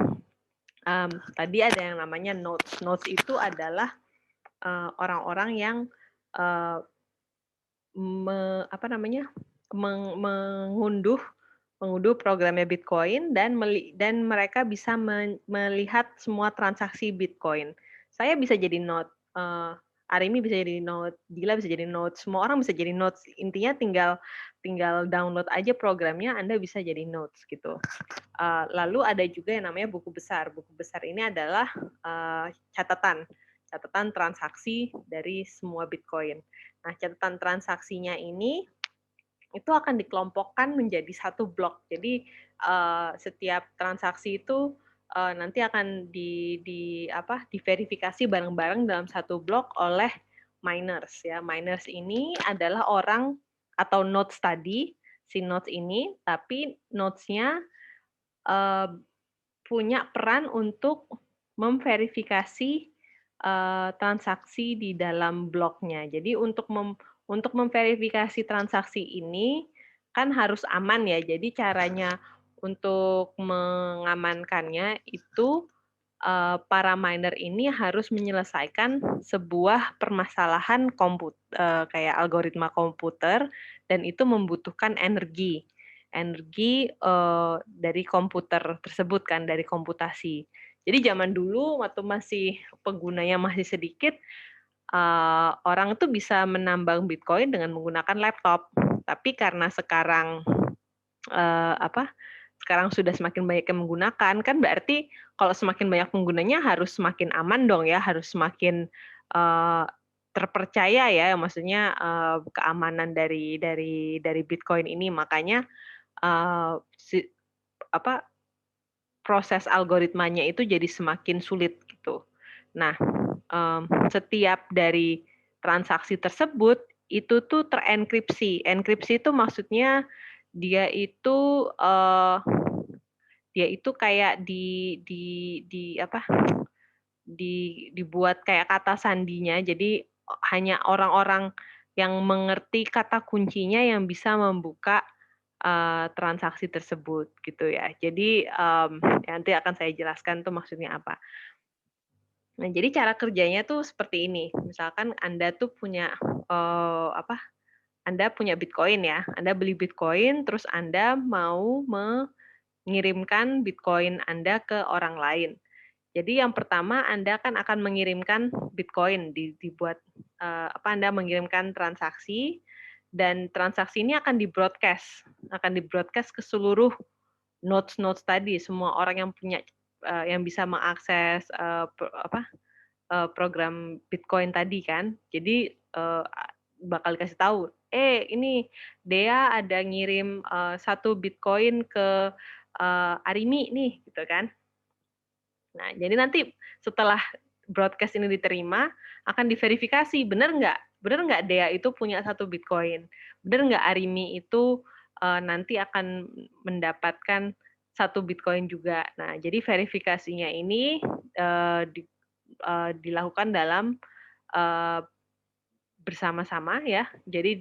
Tadi ada yang namanya nodes. Nodes itu adalah, orang-orang yang, eee, apa namanya, mengunduh mengunduh programnya Bitcoin dan mereka bisa melihat semua transaksi Bitcoin. Saya bisa jadi node, Arimi bisa jadi node, Dila bisa jadi node, semua orang bisa jadi nodes. Intinya tinggal tinggal download aja programnya, Anda bisa jadi nodes gitu. Lalu ada juga yang namanya buku besar. Buku besar ini adalah, catatan transaksi dari semua Bitcoin. Nah, catatan transaksinya ini itu akan dikelompokkan menjadi satu blok. Jadi, setiap transaksi itu, nanti akan diverifikasi bareng-bareng dalam satu blok oleh miners ya. Miners ini adalah orang atau nodes tadi, si nodes ini, tapi nodes-nya, eee, punya peran untuk memverifikasi, transaksi di dalam bloknya. Jadi untuk memverifikasi transaksi ini kan harus aman ya. Jadi caranya untuk mengamankannya itu, para miner ini harus menyelesaikan sebuah permasalahan kayak algoritma komputer dan itu membutuhkan energi. Energi, dari komputer tersebut kan, dari komputasi. Jadi zaman dulu waktu penggunanya masih sedikit, orang tuh bisa menambang Bitcoin dengan menggunakan laptop. Tapi karena sekarang sudah semakin banyak yang menggunakan, kan berarti kalau semakin banyak penggunanya harus semakin aman dong ya, harus semakin, terpercaya ya, maksudnya, keamanan dari Bitcoin ini. Makanya, eee, si apa, proses algoritmanya itu jadi semakin sulit gitu. Nah, setiap dari transaksi tersebut itu tuh terenkripsi. Enkripsi itu maksudnya dia itu kayak dibuat kayak kata sandinya. Jadi hanya orang-orang yang mengerti kata kuncinya yang bisa membuka transaksi tersebut gitu ya. Jadi nanti akan saya jelaskan tuh maksudnya apa. Nah, jadi cara kerjanya tuh seperti ini. Misalkan Anda tuh punya Anda punya Bitcoin ya. Anda beli Bitcoin, terus Anda mau mengirimkan Bitcoin Anda ke orang lain. Jadi yang pertama Anda kan akan mengirimkan Bitcoin, dibuat Anda mengirimkan transaksi, dan transaksi ini akan di-broadcast ke seluruh nodes tadi, semua orang yang punya yang bisa mengakses program Bitcoin tadi kan. Jadi bakal dikasih tahu, ini Dea ada ngirim 1 Bitcoin ke Arimi nih, gitu kan. Nah, jadi nanti setelah broadcast ini diterima, akan diverifikasi, benar nggak Dea itu punya 1 Bitcoin? Benar nggak Arimi itu nanti akan mendapatkan 1 Bitcoin juga? Nah, jadi verifikasinya ini dilakukan dalam bersama-sama ya. Jadi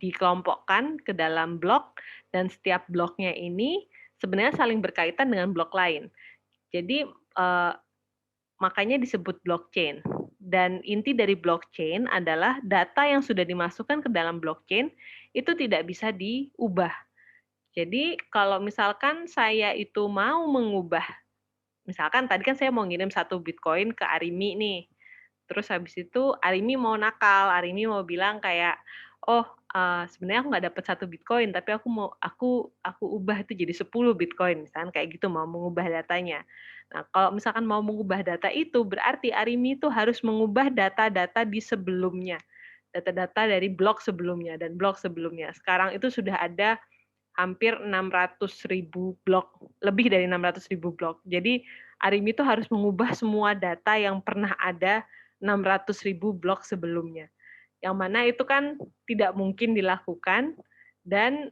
dikelompokkan ke dalam blok, dan setiap bloknya ini sebenarnya saling berkaitan dengan blok lain. Jadi makanya disebut blockchain. Dan inti dari blockchain adalah data yang sudah dimasukkan ke dalam blockchain itu tidak bisa diubah. Jadi kalau misalkan saya itu mau mengubah, misalkan tadi kan saya mau ngirim 1 Bitcoin ke Arimi nih. Terus habis itu Arimi mau nakal, Arimi mau bilang kayak, sebenarnya aku nggak dapat 1 Bitcoin, tapi aku ubah itu jadi 10 Bitcoin, misalkan kayak gitu, mau mengubah datanya. Nah, kalau misalkan mau mengubah data itu, berarti Arimi itu harus mengubah data-data di sebelumnya, data-data dari blok sebelumnya dan blok sebelumnya. Sekarang itu sudah ada hampir 600.000 blok, lebih dari 600.000 blok. Jadi Arimi itu harus mengubah semua data yang pernah ada 600.000 blok sebelumnya. Yang mana itu kan tidak mungkin dilakukan, dan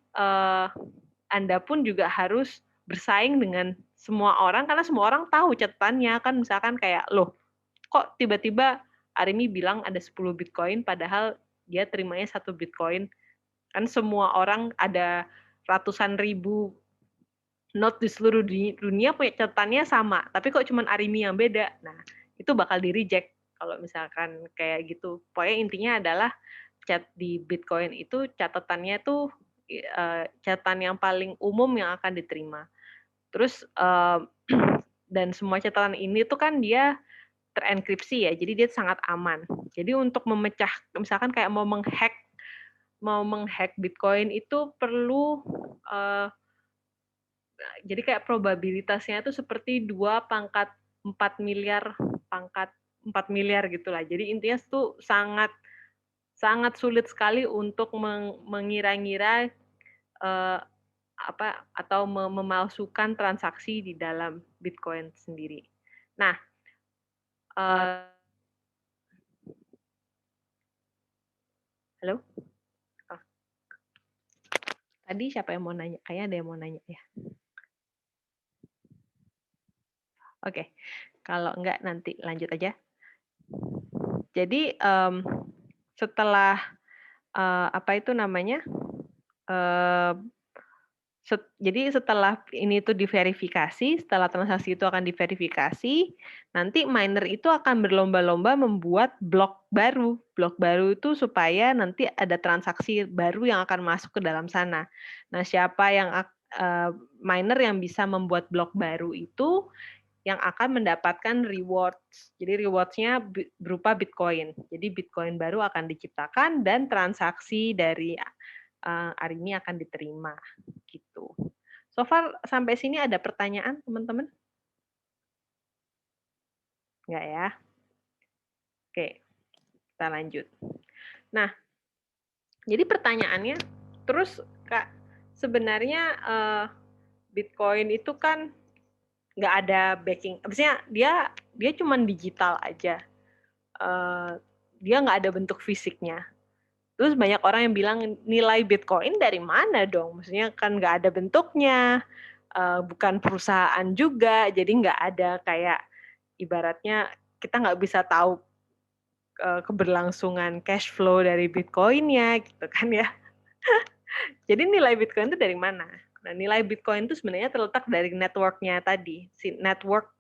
Anda pun juga harus bersaing dengan semua orang, karena semua orang tahu catatannya kan, misalkan kayak, loh kok tiba-tiba Arimi bilang ada 10 Bitcoin padahal dia terimanya 1 Bitcoin. Kan semua orang ada ratusan ribu node di seluruh dunia punya catatannya sama, tapi kok cuma Arimi yang beda. Nah, itu bakal di-reject kalau misalkan kayak gitu. Pokoknya intinya adalah di Bitcoin itu catatannya tuh catatan yang paling umum yang akan diterima. Terus dan semua catatan ini tuh kan dia terenkripsi ya, jadi dia sangat aman. Jadi untuk memecah, misalkan kayak mau menghack Bitcoin itu perlu jadi kayak probabilitasnya itu seperti 2/4 miliar gitulah. Jadi intinya itu sangat sulit sekali untuk mengira-ngira atau memalsukan transaksi di dalam Bitcoin sendiri. Nah, halo? Tadi siapa yang mau nanya? Kayaknya ada yang mau nanya ya. Oke, kalau enggak nanti lanjut aja. Jadi setelah jadi setelah ini tuh diverifikasi, setelah transaksi itu akan diverifikasi, nanti miner itu akan berlomba-lomba membuat blok baru. Blok baru itu supaya nanti ada transaksi baru yang akan masuk ke dalam sana. Nah, siapa yang miner yang bisa membuat blok baru itu yang akan mendapatkan rewards. Jadi rewards-nya berupa Bitcoin. Jadi Bitcoin baru akan diciptakan dan transaksi dari Arimi akan diterima. Gitu. So far sampai sini ada pertanyaan teman-teman? Enggak ya? Oke, kita lanjut. Nah, jadi pertanyaannya, terus Kak, sebenarnya Bitcoin itu kan nggak ada backing, maksudnya dia cuma digital aja, dia nggak ada bentuk fisiknya. Terus banyak orang yang bilang nilai Bitcoin dari mana dong? Maksudnya kan nggak ada bentuknya, bukan perusahaan juga, jadi nggak ada kayak ibaratnya kita nggak bisa tahu keberlangsungan cash flow dari Bitcoin-nya gitu kan ya. Jadi nilai Bitcoin itu dari mana? Nah, nilai Bitcoin itu sebenarnya terletak dari network-nya tadi, si network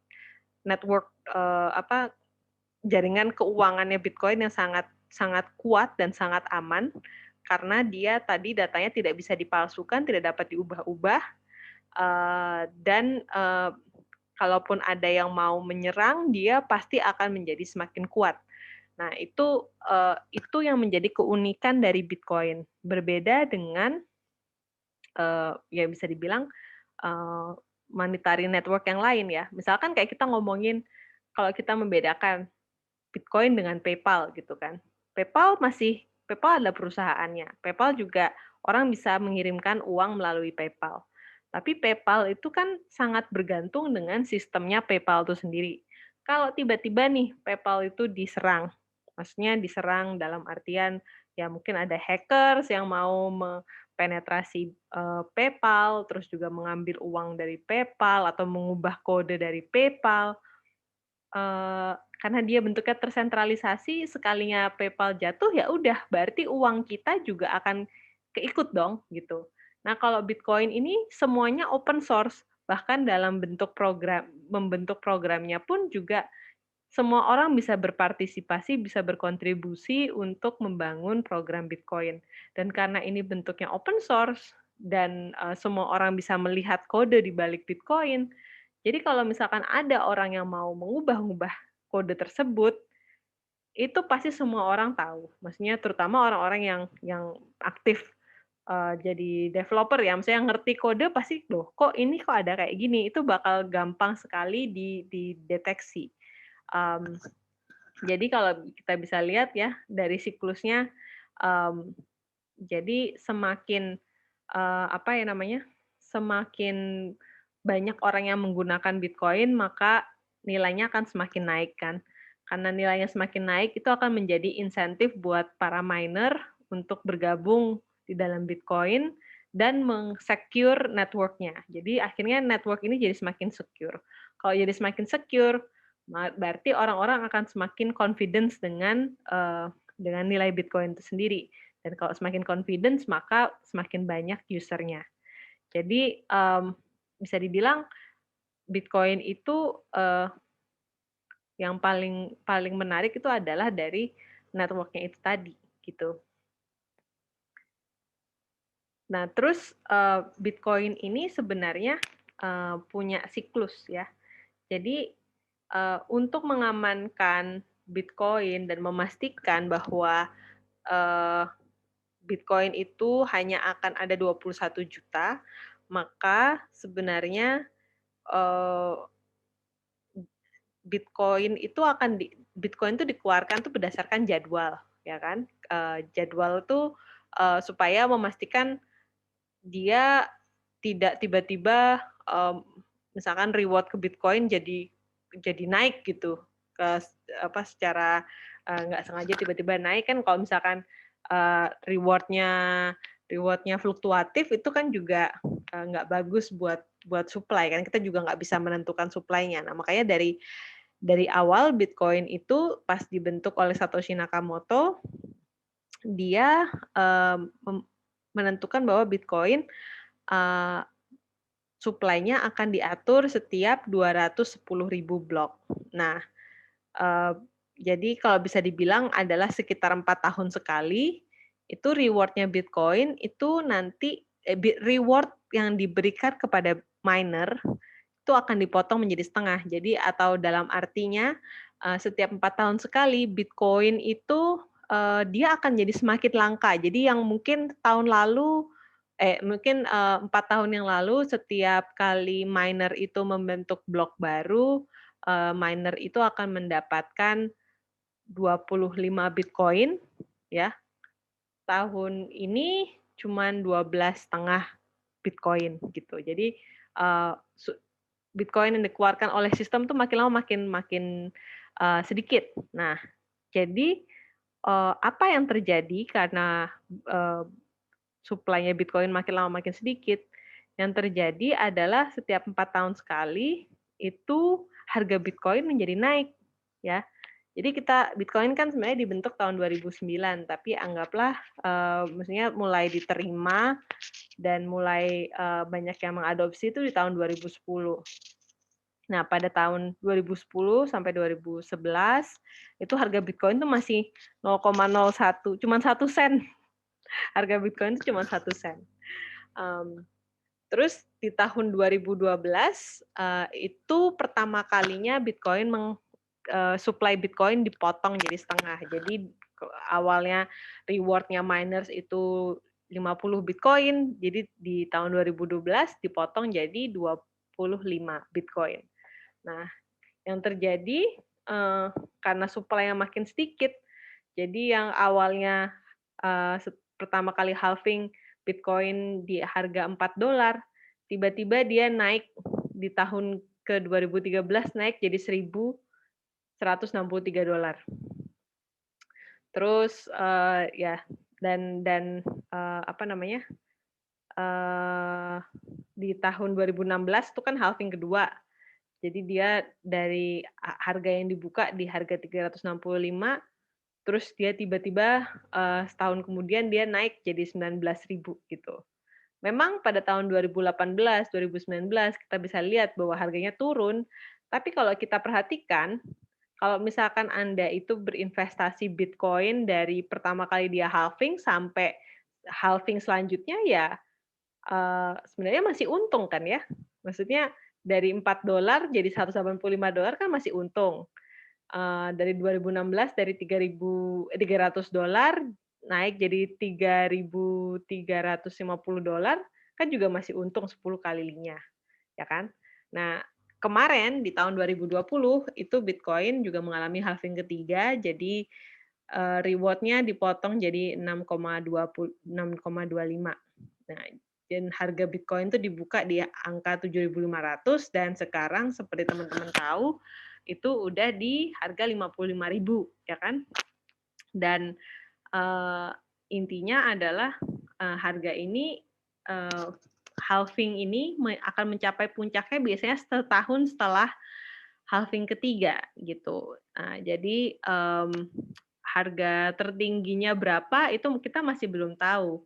jaringan keuangannya Bitcoin yang sangat sangat kuat dan sangat aman karena dia tadi datanya tidak bisa dipalsukan, tidak dapat diubah-ubah, dan kalaupun ada yang mau menyerang, dia pasti akan menjadi semakin kuat. Nah, itu yang menjadi keunikan dari Bitcoin. Berbeda dengan ya bisa dibilang monetary network yang lain ya. Misalkan kayak kita ngomongin kalau kita membedakan Bitcoin dengan PayPal gitu kan. PayPal adalah perusahaannya. PayPal juga orang bisa mengirimkan uang melalui PayPal. Tapi PayPal itu kan sangat bergantung dengan sistemnya PayPal itu sendiri. Kalau tiba-tiba nih PayPal itu diserang, maksudnya diserang dalam artian ya mungkin ada hackers yang mau penetrasi PayPal, terus juga mengambil uang dari PayPal atau mengubah kode dari PayPal. Karena dia bentuknya tersentralisasi, sekalinya PayPal jatuh ya udah, berarti uang kita juga akan keikut dong gitu. Nah kalau Bitcoin ini semuanya open source, bahkan dalam membentuk programnya pun juga semua orang bisa berpartisipasi, bisa berkontribusi untuk membangun program Bitcoin. Dan karena ini bentuknya open source dan semua orang bisa melihat kode di balik Bitcoin, jadi kalau misalkan ada orang yang mau mengubah-ubah kode tersebut, itu pasti semua orang tahu. Maksudnya terutama orang-orang yang aktif jadi developer ya, misalnya yang ngerti kode pasti, loh kok ini kok ada kayak gini, itu bakal gampang sekali dideteksi. Jadi kalau kita bisa lihat ya dari siklusnya, jadi semakin semakin banyak orang yang menggunakan Bitcoin maka nilainya akan semakin naik kan. Karena nilainya semakin naik itu akan menjadi insentif buat para miner untuk bergabung di dalam Bitcoin dan meng-secure network-nya. Jadi akhirnya network ini jadi semakin secure. Kalau jadi semakin secure, berarti orang-orang akan semakin confidence dengan nilai Bitcoin itu sendiri. Dan kalau semakin confidence, maka semakin banyak usernya. Jadi bisa dibilang Bitcoin itu yang paling paling menarik itu adalah dari network-nya itu tadi, gitu. Nah, terus Bitcoin ini sebenarnya punya siklus ya. Jadi untuk mengamankan Bitcoin dan memastikan bahwa Bitcoin itu hanya akan ada 21 juta, maka sebenarnya Bitcoin itu dikeluarkan tuh berdasarkan jadwal, ya kan? Jadwal tuh supaya memastikan dia tidak tiba-tiba misalkan reward ke Bitcoin jadi naik gitu secara nggak sengaja tiba-tiba naik kan kalau misalkan rewardnya fluktuatif itu kan juga nggak bagus buat supply kan kita juga nggak bisa menentukan supply-nya. Nah makanya dari awal Bitcoin itu pas dibentuk oleh Satoshi Nakamoto dia menentukan bahwa Bitcoin supply-nya akan diatur setiap 210.000 blok. Nah, jadi kalau bisa dibilang adalah sekitar 4 tahun sekali, itu reward-nya Bitcoin itu nanti reward yang diberikan kepada miner itu akan dipotong menjadi setengah. Jadi atau dalam artinya setiap 4 tahun sekali Bitcoin itu dia akan jadi semakin langka. Jadi yang mungkin mungkin 4 tahun yang lalu setiap kali miner itu membentuk blok baru, miner itu akan mendapatkan 25 Bitcoin ya. Tahun ini cuman 12,5 Bitcoin gitu. Jadi Bitcoin yang dikeluarkan oleh sistem tuh makin lama makin sedikit. Nah, jadi apa yang terjadi karena supply-nya Bitcoin makin lama makin sedikit. Yang terjadi adalah setiap 4 tahun sekali itu harga Bitcoin menjadi naik, ya. Jadi Bitcoin kan sebenarnya dibentuk tahun 2009, tapi anggaplah maksudnya mulai diterima dan mulai banyak yang mengadopsi itu di tahun 2010. Nah, pada tahun 2010 sampai 2011 itu harga Bitcoin itu masih 0,01, cuma 1 sen. Harga Bitcoin itu cuma 1 sen. Terus di tahun 2012 itu pertama kalinya Bitcoin supply Bitcoin dipotong jadi setengah. Jadi awalnya reward-nya miners itu 50 Bitcoin, jadi di tahun 2012 dipotong jadi 25 Bitcoin. Nah, yang terjadi karena supply yang makin sedikit, jadi yang awalnya pertama kali halving Bitcoin di harga $4, tiba-tiba dia naik di tahun ke 2013 naik jadi $1.163. Terus ya dan apa namanya di tahun 2016 itu kan halving kedua. Jadi dia dari harga yang dibuka di harga 365, terus dia tiba-tiba setahun kemudian dia naik jadi 19.000 gitu. Memang pada tahun 2018, 2019 kita bisa lihat bahwa harganya turun, tapi kalau kita perhatikan, kalau misalkan Anda itu berinvestasi Bitcoin dari pertama kali dia halving sampai halving selanjutnya ya sebenarnya masih untung kan ya. Maksudnya dari $4 jadi $185 kan masih untung. Dari 2016 dari $300 naik jadi $3.350 kan juga masih untung 10 kalinya, ya kan? Nah, kemarin di tahun 2020 itu Bitcoin juga mengalami halving ketiga, jadi reward-nya dipotong jadi 6,25. Nah, dan harga Bitcoin itu dibuka di angka 7.500 dan sekarang seperti teman-teman tahu itu udah di harga 55.000, ya kan? Dan intinya adalah harga ini halving ini akan mencapai puncaknya biasanya setahun setelah halving ketiga gitu. Nah, jadi harga tertingginya berapa itu kita masih belum tahu.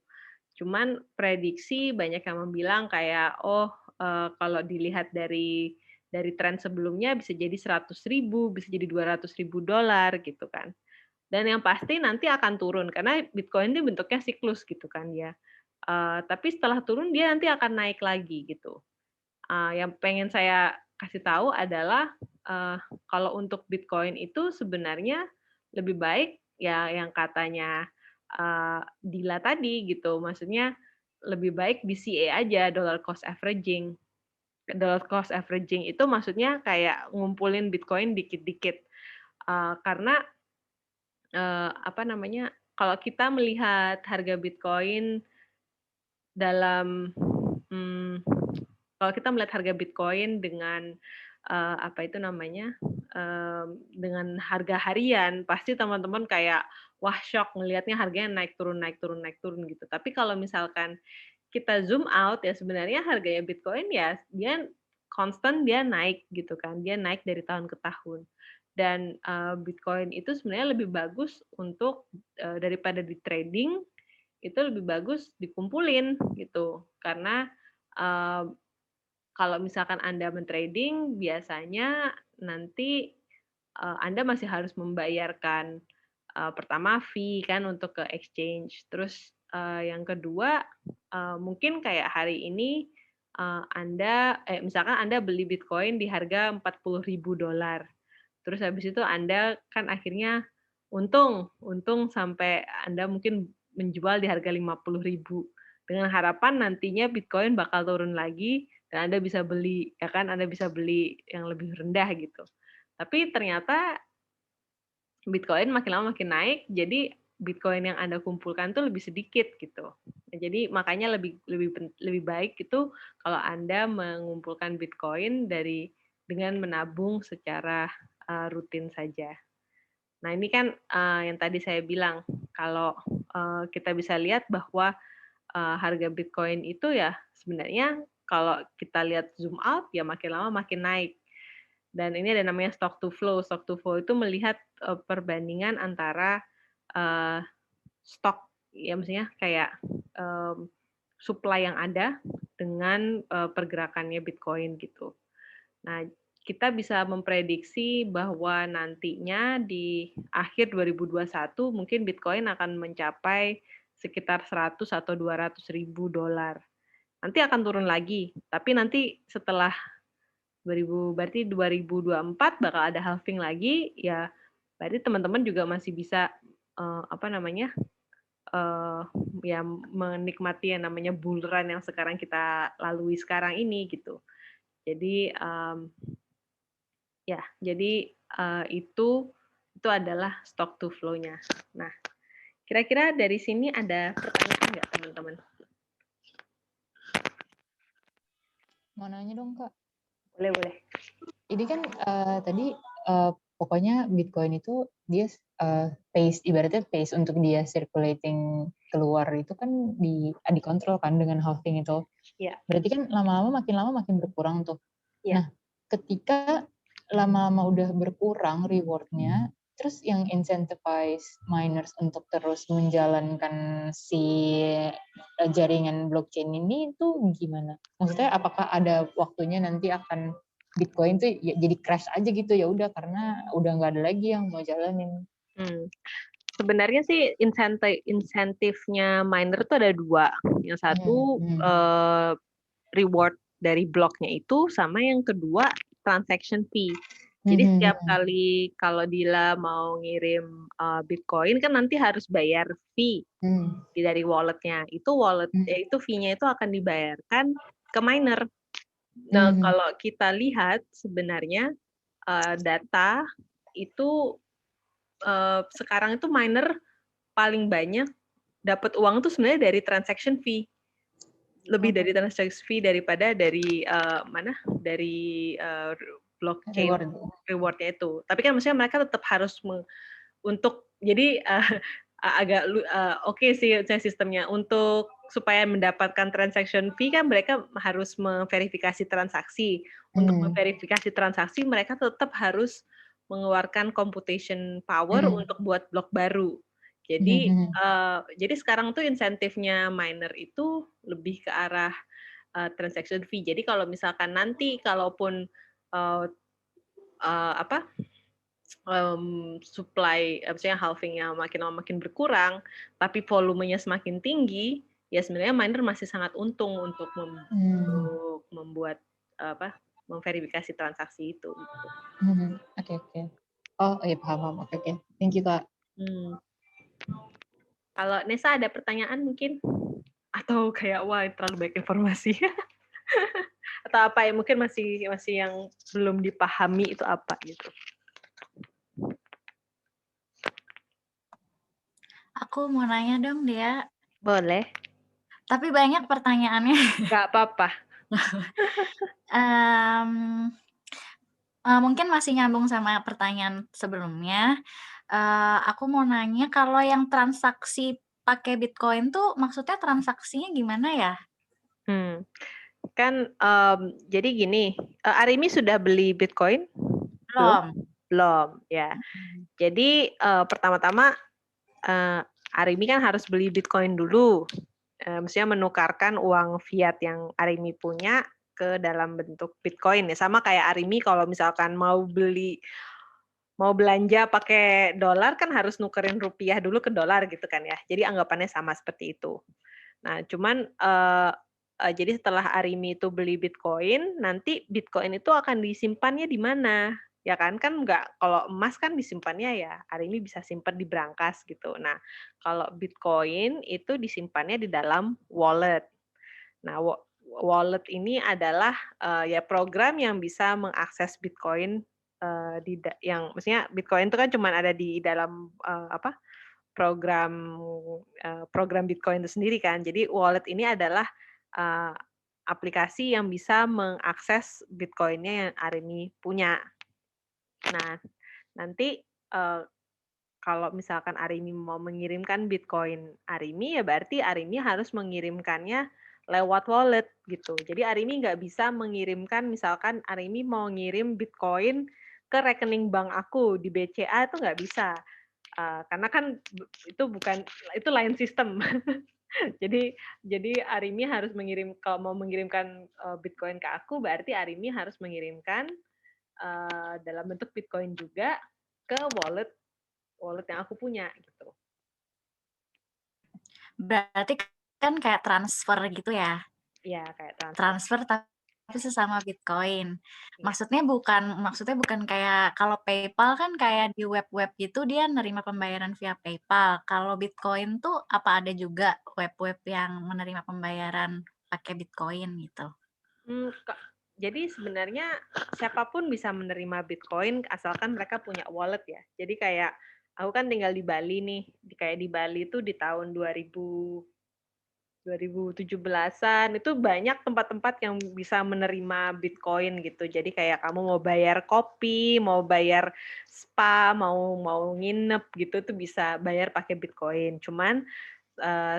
Cuman prediksi banyak yang bilang kayak kalau dilihat dari tren sebelumnya bisa jadi 100.000, bisa jadi $200.000 gitu kan. Dan yang pasti nanti akan turun karena Bitcoin ini bentuknya siklus gitu kan ya. Tapi setelah turun dia nanti akan naik lagi gitu. Yang pengen saya kasih tahu adalah kalau untuk Bitcoin itu sebenarnya lebih baik ya yang katanya Dila tadi gitu. Maksudnya lebih baik DCA aja, dollar cost averaging. Dollar cost averaging itu maksudnya kayak ngumpulin Bitcoin dikit-dikit. Karena apa namanya? Kalau kita melihat harga Bitcoin dalam kalau kita melihat harga Bitcoin dengan apa itu namanya dengan harga harian, pasti teman-teman kayak wah shock ngelihatnya harganya naik turun naik turun naik turun gitu. Tapi kalau misalkan kita zoom out ya sebenarnya harganya Bitcoin ya dia konstan dia naik gitu kan, dia naik dari tahun ke tahun. Dan Bitcoin itu sebenarnya lebih bagus untuk daripada di trading itu lebih bagus dikumpulin gitu karena kalau misalkan Anda mentrading biasanya nanti Anda masih harus membayarkan pertama fee kan untuk ke exchange. Terus yang kedua mungkin kayak hari ini Anda misalkan Anda beli Bitcoin di harga $40.000. Terus habis itu Anda kan akhirnya untung sampai Anda mungkin menjual di harga 50.000 dengan harapan nantinya Bitcoin bakal turun lagi dan Anda bisa beli, ya kan? Anda bisa beli yang lebih rendah gitu. Tapi ternyata Bitcoin makin lama makin naik, jadi Bitcoin yang Anda kumpulkan tuh lebih sedikit gitu. Nah, jadi makanya lebih baik itu kalau Anda mengumpulkan Bitcoin dengan menabung secara rutin saja. Nah, ini kan yang tadi saya bilang, kalau kita bisa lihat bahwa harga Bitcoin itu ya sebenarnya kalau kita lihat zoom out ya makin lama makin naik. Dan ini ada namanya stock to flow. Stock to flow itu melihat perbandingan antara stok, ya maksudnya kayak supply yang ada dengan pergerakannya Bitcoin gitu. Nah, kita bisa memprediksi bahwa nantinya di akhir 2021 mungkin Bitcoin akan mencapai sekitar 100 atau 200 ribu dolar. Nanti akan turun lagi, tapi nanti setelah berarti 2024 bakal ada halving lagi, ya berarti teman-teman juga masih bisa ya menikmati yang namanya bull run yang sekarang kita lalui sekarang ini gitu. Jadi itu adalah stock to flow-nya. Nah, kira-kira dari sini ada pertanyaan nggak teman-teman? Mau nanya dong Kak. Boleh. Ini kan tadi pokoknya Bitcoin itu dia ibaratnya pace untuk dia circulating keluar itu kan dikontrol kan dengan halving itu. Iya. Berarti kan lama-lama makin berkurang tuh. Iya. Nah, ketika lama-lama udah berkurang rewardnya, terus yang incentivize miners untuk terus menjalankan si jaringan blockchain ini tuh gimana? Maksudnya apakah ada waktunya nanti akan Bitcoin tuh ya jadi crash aja gitu ya udah karena udah nggak ada lagi yang mau jalanin. Sebenarnya sih insentifnya miner itu ada dua. Yang satu reward dari bloknya itu, sama yang kedua transaction fee. Jadi setiap kali kalau Dila mau ngirim Bitcoin kan nanti harus bayar fee dari walletnya. Itu fee-nya itu akan dibayarkan ke miner. Nah, kalau kita lihat sebenarnya data itu sekarang itu miner paling banyak dapat uang itu sebenarnya dari transaction fee. Lebih dari transaction fee daripada dari blockchain rewardnya itu. Tapi kan maksudnya mereka tetap harus jadi agak oke sih sistemnya untuk supaya mendapatkan transaction fee kan mereka harus memverifikasi transaksi. Untuk memverifikasi transaksi mereka tetap harus mengeluarkan computation power untuk buat blok baru. Jadi sekarang tuh insentifnya miner itu lebih ke arah transaction fee. Jadi kalau misalkan nanti kalaupun supply, misalnya halvingnya makin lama makin berkurang, tapi volumenya semakin tinggi, ya sebenarnya miner masih sangat untung untuk membuat memverifikasi transaksi itu. Oke. Oh iya paham. Oke. Thank you Kak. Kalau Nesa ada pertanyaan mungkin? Atau kayak wah terlalu banyak informasi? Atau apa ya, mungkin masih yang belum dipahami itu apa gitu? Aku mau nanya dong dia. Boleh. Tapi banyak pertanyaannya. Nggak apa-apa. Mungkin masih nyambung sama pertanyaan sebelumnya. Aku mau nanya kalau yang transaksi pakai Bitcoin tuh maksudnya transaksinya gimana ya? Kan jadi gini, Arimi sudah beli Bitcoin? Belum, ya. Jadi pertama-tama Arimi kan harus beli Bitcoin dulu. Maksudnya menukarkan uang fiat yang Arimi punya ke dalam bentuk Bitcoin ya. Sama kayak Arimi kalau misalkan mau belanja pakai dolar kan harus nukerin rupiah dulu ke dolar gitu kan ya. Jadi anggapannya sama seperti itu. Nah, cuman jadi setelah Arimi itu beli Bitcoin, nanti Bitcoin itu akan disimpannya di mana? Ya kan nggak, kalau emas kan disimpannya ya Arimi bisa simpan di brankas gitu. Nah, kalau Bitcoin itu disimpannya di dalam wallet. Nah, wallet ini adalah ya program yang bisa mengakses Bitcoin yang maksudnya Bitcoin itu kan cuma ada di dalam program Bitcoin itu sendiri kan. Jadi wallet ini adalah aplikasi yang bisa mengakses Bitcoin-nya yang Arimi punya. Nah, nanti kalau misalkan Arimi mau mengirimkan Bitcoin Arimi, ya berarti Arimi harus mengirimkannya lewat wallet gitu. Jadi Arimi nggak bisa mengirimkan, misalkan Arimi mau ngirim Bitcoin ke rekening bank aku di BCA, itu nggak bisa. Karena kan itu lain sistem. Jadi Arimi harus kalau mau mengirimkan Bitcoin ke aku, berarti Arimi harus mengirimkan dalam bentuk Bitcoin juga ke wallet yang aku punya gitu. Berarti kan kayak transfer gitu ya? Iya, kayak Transfer tapi sesama Bitcoin. Iya. Maksudnya bukan kayak kalau PayPal kan kayak di web-web gitu dia nerima pembayaran via PayPal. Kalau Bitcoin tuh apa ada juga web-web yang menerima pembayaran pakai Bitcoin gitu? Jadi sebenarnya siapapun bisa menerima Bitcoin asalkan mereka punya wallet ya. Jadi kayak aku kan tinggal di Bali nih, kayak di Bali itu di tahun 2017-an itu banyak tempat-tempat yang bisa menerima Bitcoin gitu. Jadi kayak kamu mau bayar kopi, mau bayar spa, mau nginep gitu tuh bisa bayar pakai Bitcoin. Cuman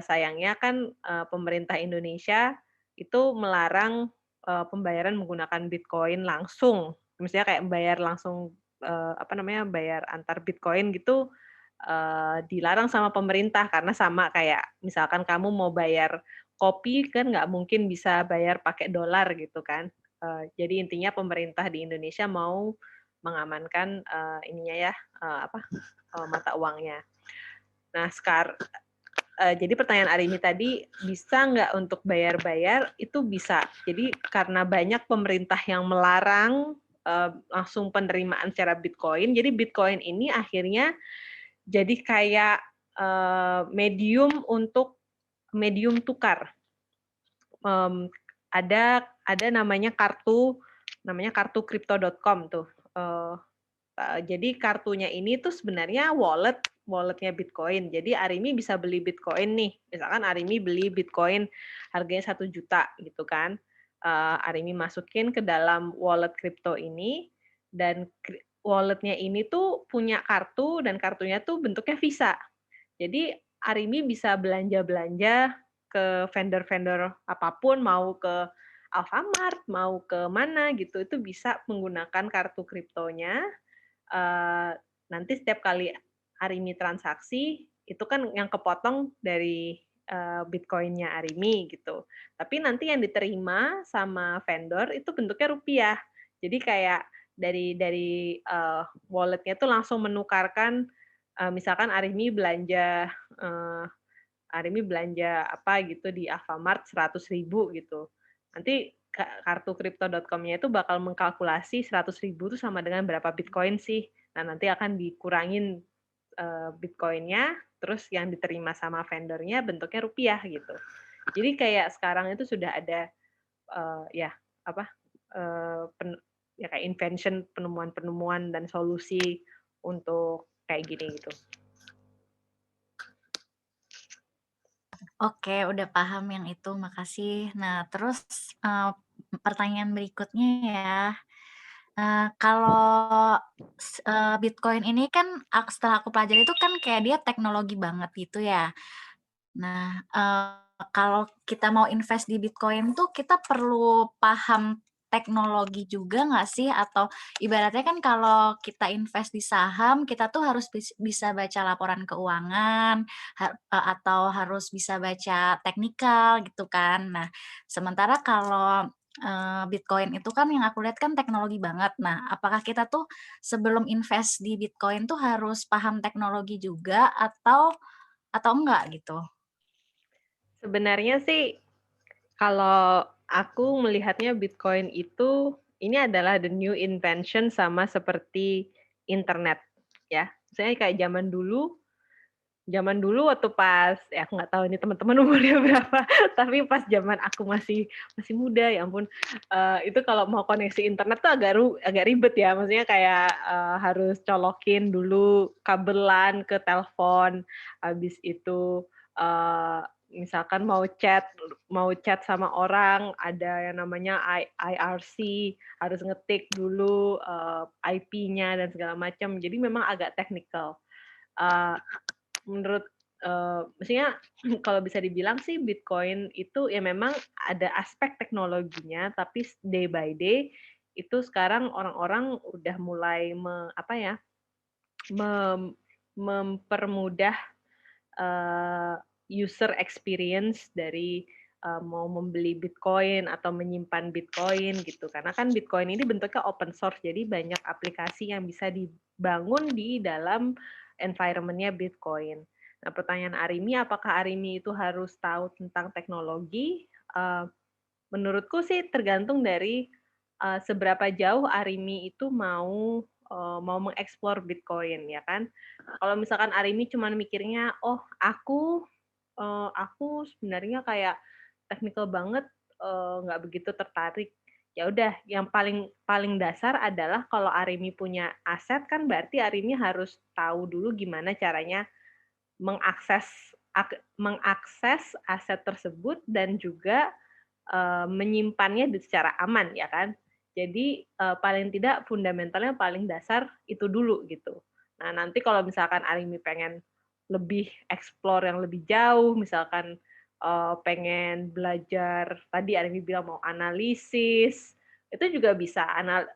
sayangnya kan pemerintah Indonesia itu melarang pembayaran menggunakan Bitcoin langsung. Misalnya kayak bayar langsung bayar antar Bitcoin gitu dilarang sama pemerintah karena sama kayak misalkan kamu mau bayar kopi kan nggak mungkin bisa bayar pakai dolar gitu kan. Jadi intinya pemerintah di Indonesia mau mengamankan mata uangnya. Nah jadi pertanyaan Arimi tadi, bisa nggak untuk bayar-bayar? Itu bisa. Jadi karena banyak pemerintah yang melarang langsung penerimaan secara Bitcoin, jadi Bitcoin ini akhirnya jadi kayak medium tukar. Ada namanya kartu crypto.com tuh. Jadi kartunya ini tuh sebenarnya walletnya Bitcoin. Jadi Arimi bisa beli Bitcoin nih. Misalkan Arimi beli Bitcoin harganya 1 juta gitu kan. Arimi masukin ke dalam wallet kripto ini dan walletnya ini tuh punya kartu dan kartunya tuh bentuknya Visa. Jadi Arimi bisa belanja-belanja ke vendor-vendor apapun, mau ke Alfamart, mau ke mana gitu, itu bisa menggunakan kartu kriptonya. Nanti setiap kali Arimi transaksi, itu kan yang kepotong dari Bitcoin-nya Arimi gitu. Tapi nanti yang diterima sama vendor itu bentuknya rupiah. Jadi kayak dari wallet-nya itu langsung menukarkan, misalkan Arimi belanja apa gitu di Alfamart 100.000 gitu. Nanti kartu crypto.com-nya itu bakal mengkalkulasi 100.000 itu sama dengan berapa Bitcoin sih. Nah, nanti akan dikurangin Bitcoin-nya, terus yang diterima sama vendornya bentuknya rupiah gitu. Jadi kayak sekarang itu sudah ada kayak invention, penemuan-penemuan dan solusi untuk kayak gini gitu. Oke, udah paham yang itu, makasih. Nah, terus pertanyaan berikutnya ya, kalau Bitcoin ini kan setelah aku pelajari itu kan kayak dia teknologi banget gitu ya. Nah, kalau kita mau invest di Bitcoin tuh kita perlu paham teknologi juga nggak sih? Atau ibaratnya kan kalau kita invest di saham, kita tuh harus bisa baca laporan keuangan, atau harus bisa baca teknikal gitu kan. Nah, sementara kalau Bitcoin itu kan yang aku lihat kan teknologi banget. Nah, apakah kita tuh sebelum invest di Bitcoin tuh harus paham teknologi juga atau enggak gitu? Sebenarnya sih kalau aku melihatnya Bitcoin itu ini adalah the new invention sama seperti internet ya. Misalnya kayak zaman dulu waktu pas aku nggak tahu ini teman-teman umurnya berapa, tapi pas zaman aku masih muda ya ampun, itu kalau mau koneksi internet tuh agak ribet ya, maksudnya kayak harus colokin dulu kabelan ke telepon, habis itu misalkan mau chat sama orang ada yang namanya IRC, harus ngetik dulu IP-nya dan segala macam. Jadi memang agak teknikal. menurut maksudnya kalau bisa dibilang sih Bitcoin itu ya memang ada aspek teknologinya, tapi day by day itu sekarang orang-orang udah mulai mempermudah user experience dari mau membeli Bitcoin atau menyimpan Bitcoin gitu. Karena kan Bitcoin ini bentuknya open source, jadi banyak aplikasi yang bisa dibangun di dalam environment-nya Bitcoin. Nah, pertanyaan Arimi, apakah Arimi itu harus tahu tentang teknologi? Menurutku sih tergantung dari seberapa jauh Arimi itu mau mengeksplor Bitcoin, ya kan? Kalau misalkan Arimi cuma mikirnya, oh aku sebenarnya kayak technical banget, nggak begitu tertarik. Ya udah, yang paling dasar adalah kalau Arimi punya aset kan berarti Arimi harus tahu dulu gimana caranya mengakses aset tersebut dan juga menyimpannya secara aman, ya kan. Jadi paling tidak fundamentalnya paling dasar itu dulu gitu. Nah, nanti kalau misalkan Arimi pengen lebih explore yang lebih jauh, misalkan pengen belajar, tadi Arimi bilang mau analisis, itu juga bisa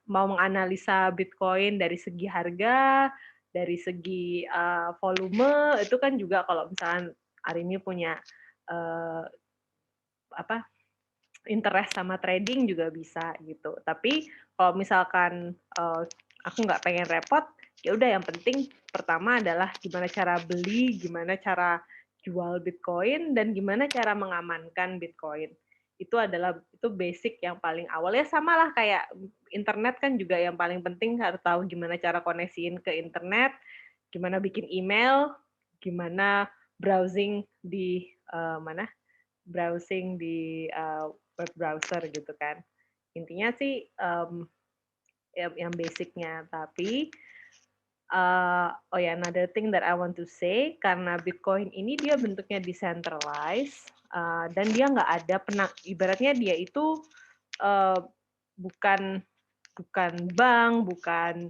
mau menganalisa Bitcoin dari segi harga, dari segi volume, itu kan juga kalau misalkan Arimi punya interest sama trading juga bisa gitu. Tapi kalau misalkan aku nggak pengen repot, ya udah yang penting pertama adalah gimana cara beli, gimana cara jual Bitcoin, dan gimana cara mengamankan Bitcoin. Itu basic yang paling awal. Ya sama lah kayak internet kan juga yang paling penting harus tahu gimana cara koneksiin ke internet, gimana bikin email, gimana browsing di web browser gitu kan. Intinya sih yang basicnya. Tapi another thing that I want to say, karena Bitcoin ini dia bentuknya decentralized dan dia nggak ada ibaratnya dia itu bukan bank, bukan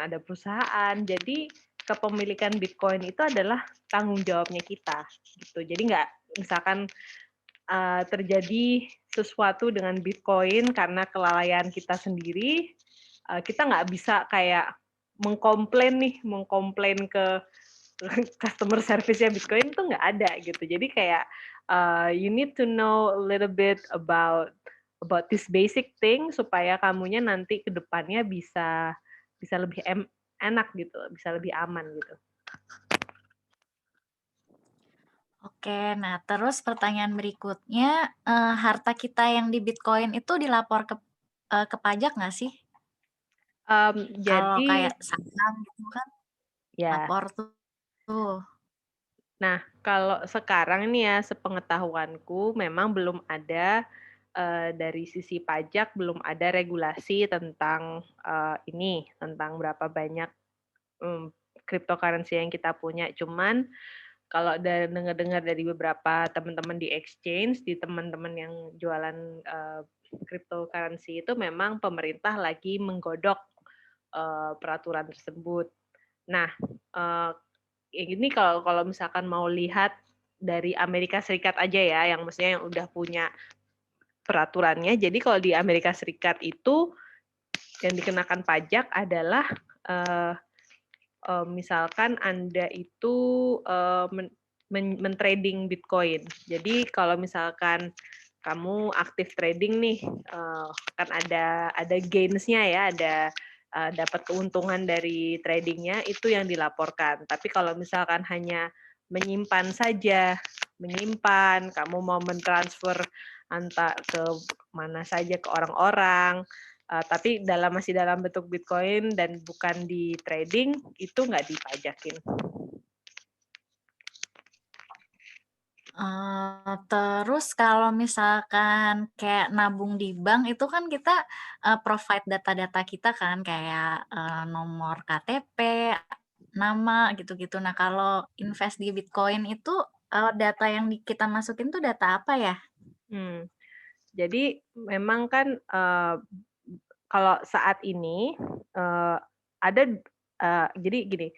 ada perusahaan. Jadi kepemilikan Bitcoin itu adalah tanggung jawabnya kita gitu. Jadi nggak misalkan terjadi sesuatu dengan Bitcoin karena kelalaian kita sendiri, kita nggak bisa kayak mengkomplain ke customer service-nya Bitcoin itu nggak ada gitu. Jadi kayak you need to know a little bit about this basic thing supaya kamunya nanti ke depannya bisa lebih enak gitu, bisa lebih aman gitu. Oke, nah terus pertanyaan berikutnya, harta kita yang di Bitcoin itu dilapor ke pajak nggak sih? Kalau Jadi kayak saham gitu kan ya. lapor tuh. Nah, kalau sekarang ini ya sepengetahuanku memang belum ada dari sisi pajak belum ada regulasi tentang tentang berapa banyak cryptocurrency yang kita punya. Cuman kalau dengar-dengar dari beberapa teman-teman di exchange, di teman-teman yang jualan cryptocurrency itu memang pemerintah lagi menggodok peraturan tersebut. Nah, ini kalau misalkan mau lihat dari Amerika Serikat aja ya, yang maksudnya yang udah punya peraturannya. Jadi kalau di Amerika Serikat itu yang dikenakan pajak adalah misalkan Anda itu men-trading Bitcoin. Jadi kalau misalkan kamu aktif trading nih, kan ada gains-nya ya, ada dapat keuntungan dari tradingnya, itu yang dilaporkan. Tapi kalau misalkan hanya menyimpan saja, kamu mau mentransfer ke mana saja ke orang-orang, tapi masih dalam bentuk Bitcoin dan bukan di trading, itu nggak dipajakin. Terus kalau misalkan kayak nabung di bank itu kan kita provide data-data kita kan kayak nomor KTP, nama gitu-gitu. Nah kalau invest di Bitcoin itu data yang kita masukin tuh data apa ya? Jadi memang kan kalau saat ini ada jadi gini,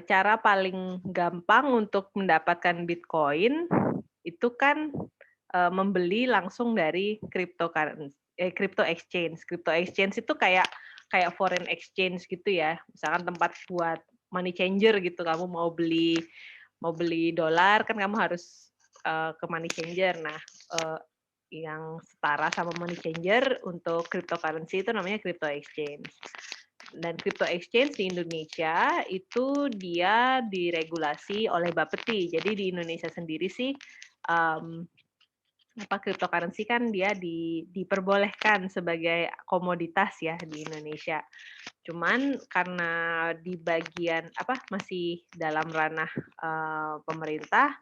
cara paling gampang untuk mendapatkan Bitcoin itu kan membeli langsung dari crypto exchange. Crypto exchange itu kayak foreign exchange gitu ya. Misalkan tempat buat money changer gitu. Kamu mau beli dolar kan kamu harus ke money changer. Nah, yang setara sama money changer untuk cryptocurrency itu namanya crypto exchange. Dan crypto exchange di Indonesia itu dia diregulasi oleh Bapeti. Jadi di Indonesia sendiri sih cryptocurrency kan dia diperbolehkan sebagai komoditas ya di Indonesia. Cuman karena di bagian masih dalam ranah pemerintah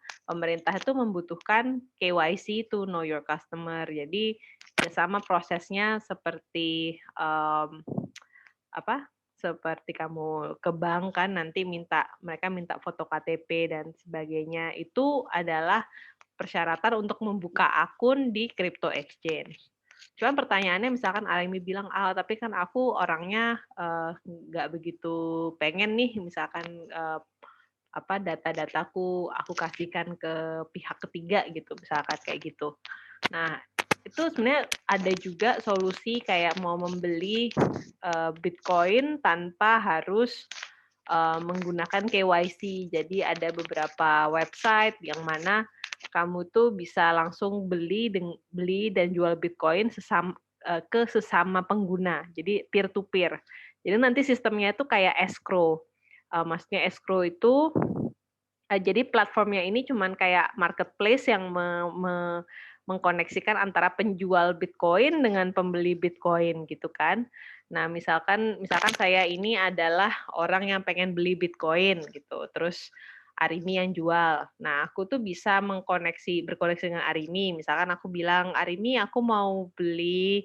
itu membutuhkan KYC to know your customer. Jadi ya sama prosesnya seperti seperti kamu ke bank kan nanti mereka minta foto KTP dan sebagainya. Itu adalah persyaratan untuk membuka akun di crypto exchange. Cuman pertanyaannya misalkan Arimi bilang, tapi kan aku orangnya nggak begitu pengen nih misalkan data-dataku aku kasihkan ke pihak ketiga gitu, misalkan kayak gitu. Nah, itu sebenarnya ada juga solusi kayak mau membeli Bitcoin tanpa harus menggunakan KYC. Jadi ada beberapa website yang mana kamu tuh bisa langsung beli dan jual Bitcoin ke sesama pengguna. Jadi peer to peer. Jadi nanti sistemnya itu kayak escrow. Maksudnya escrow itu jadi platformnya ini cuman kayak marketplace yang mengkoneksikan antara penjual Bitcoin dengan pembeli Bitcoin gitu kan. Nah, misalkan saya ini adalah orang yang pengen beli Bitcoin gitu. Terus Arimi yang jual. Nah, aku tuh bisa berkoneksi dengan Arimi. Misalkan aku bilang, Arimi aku mau beli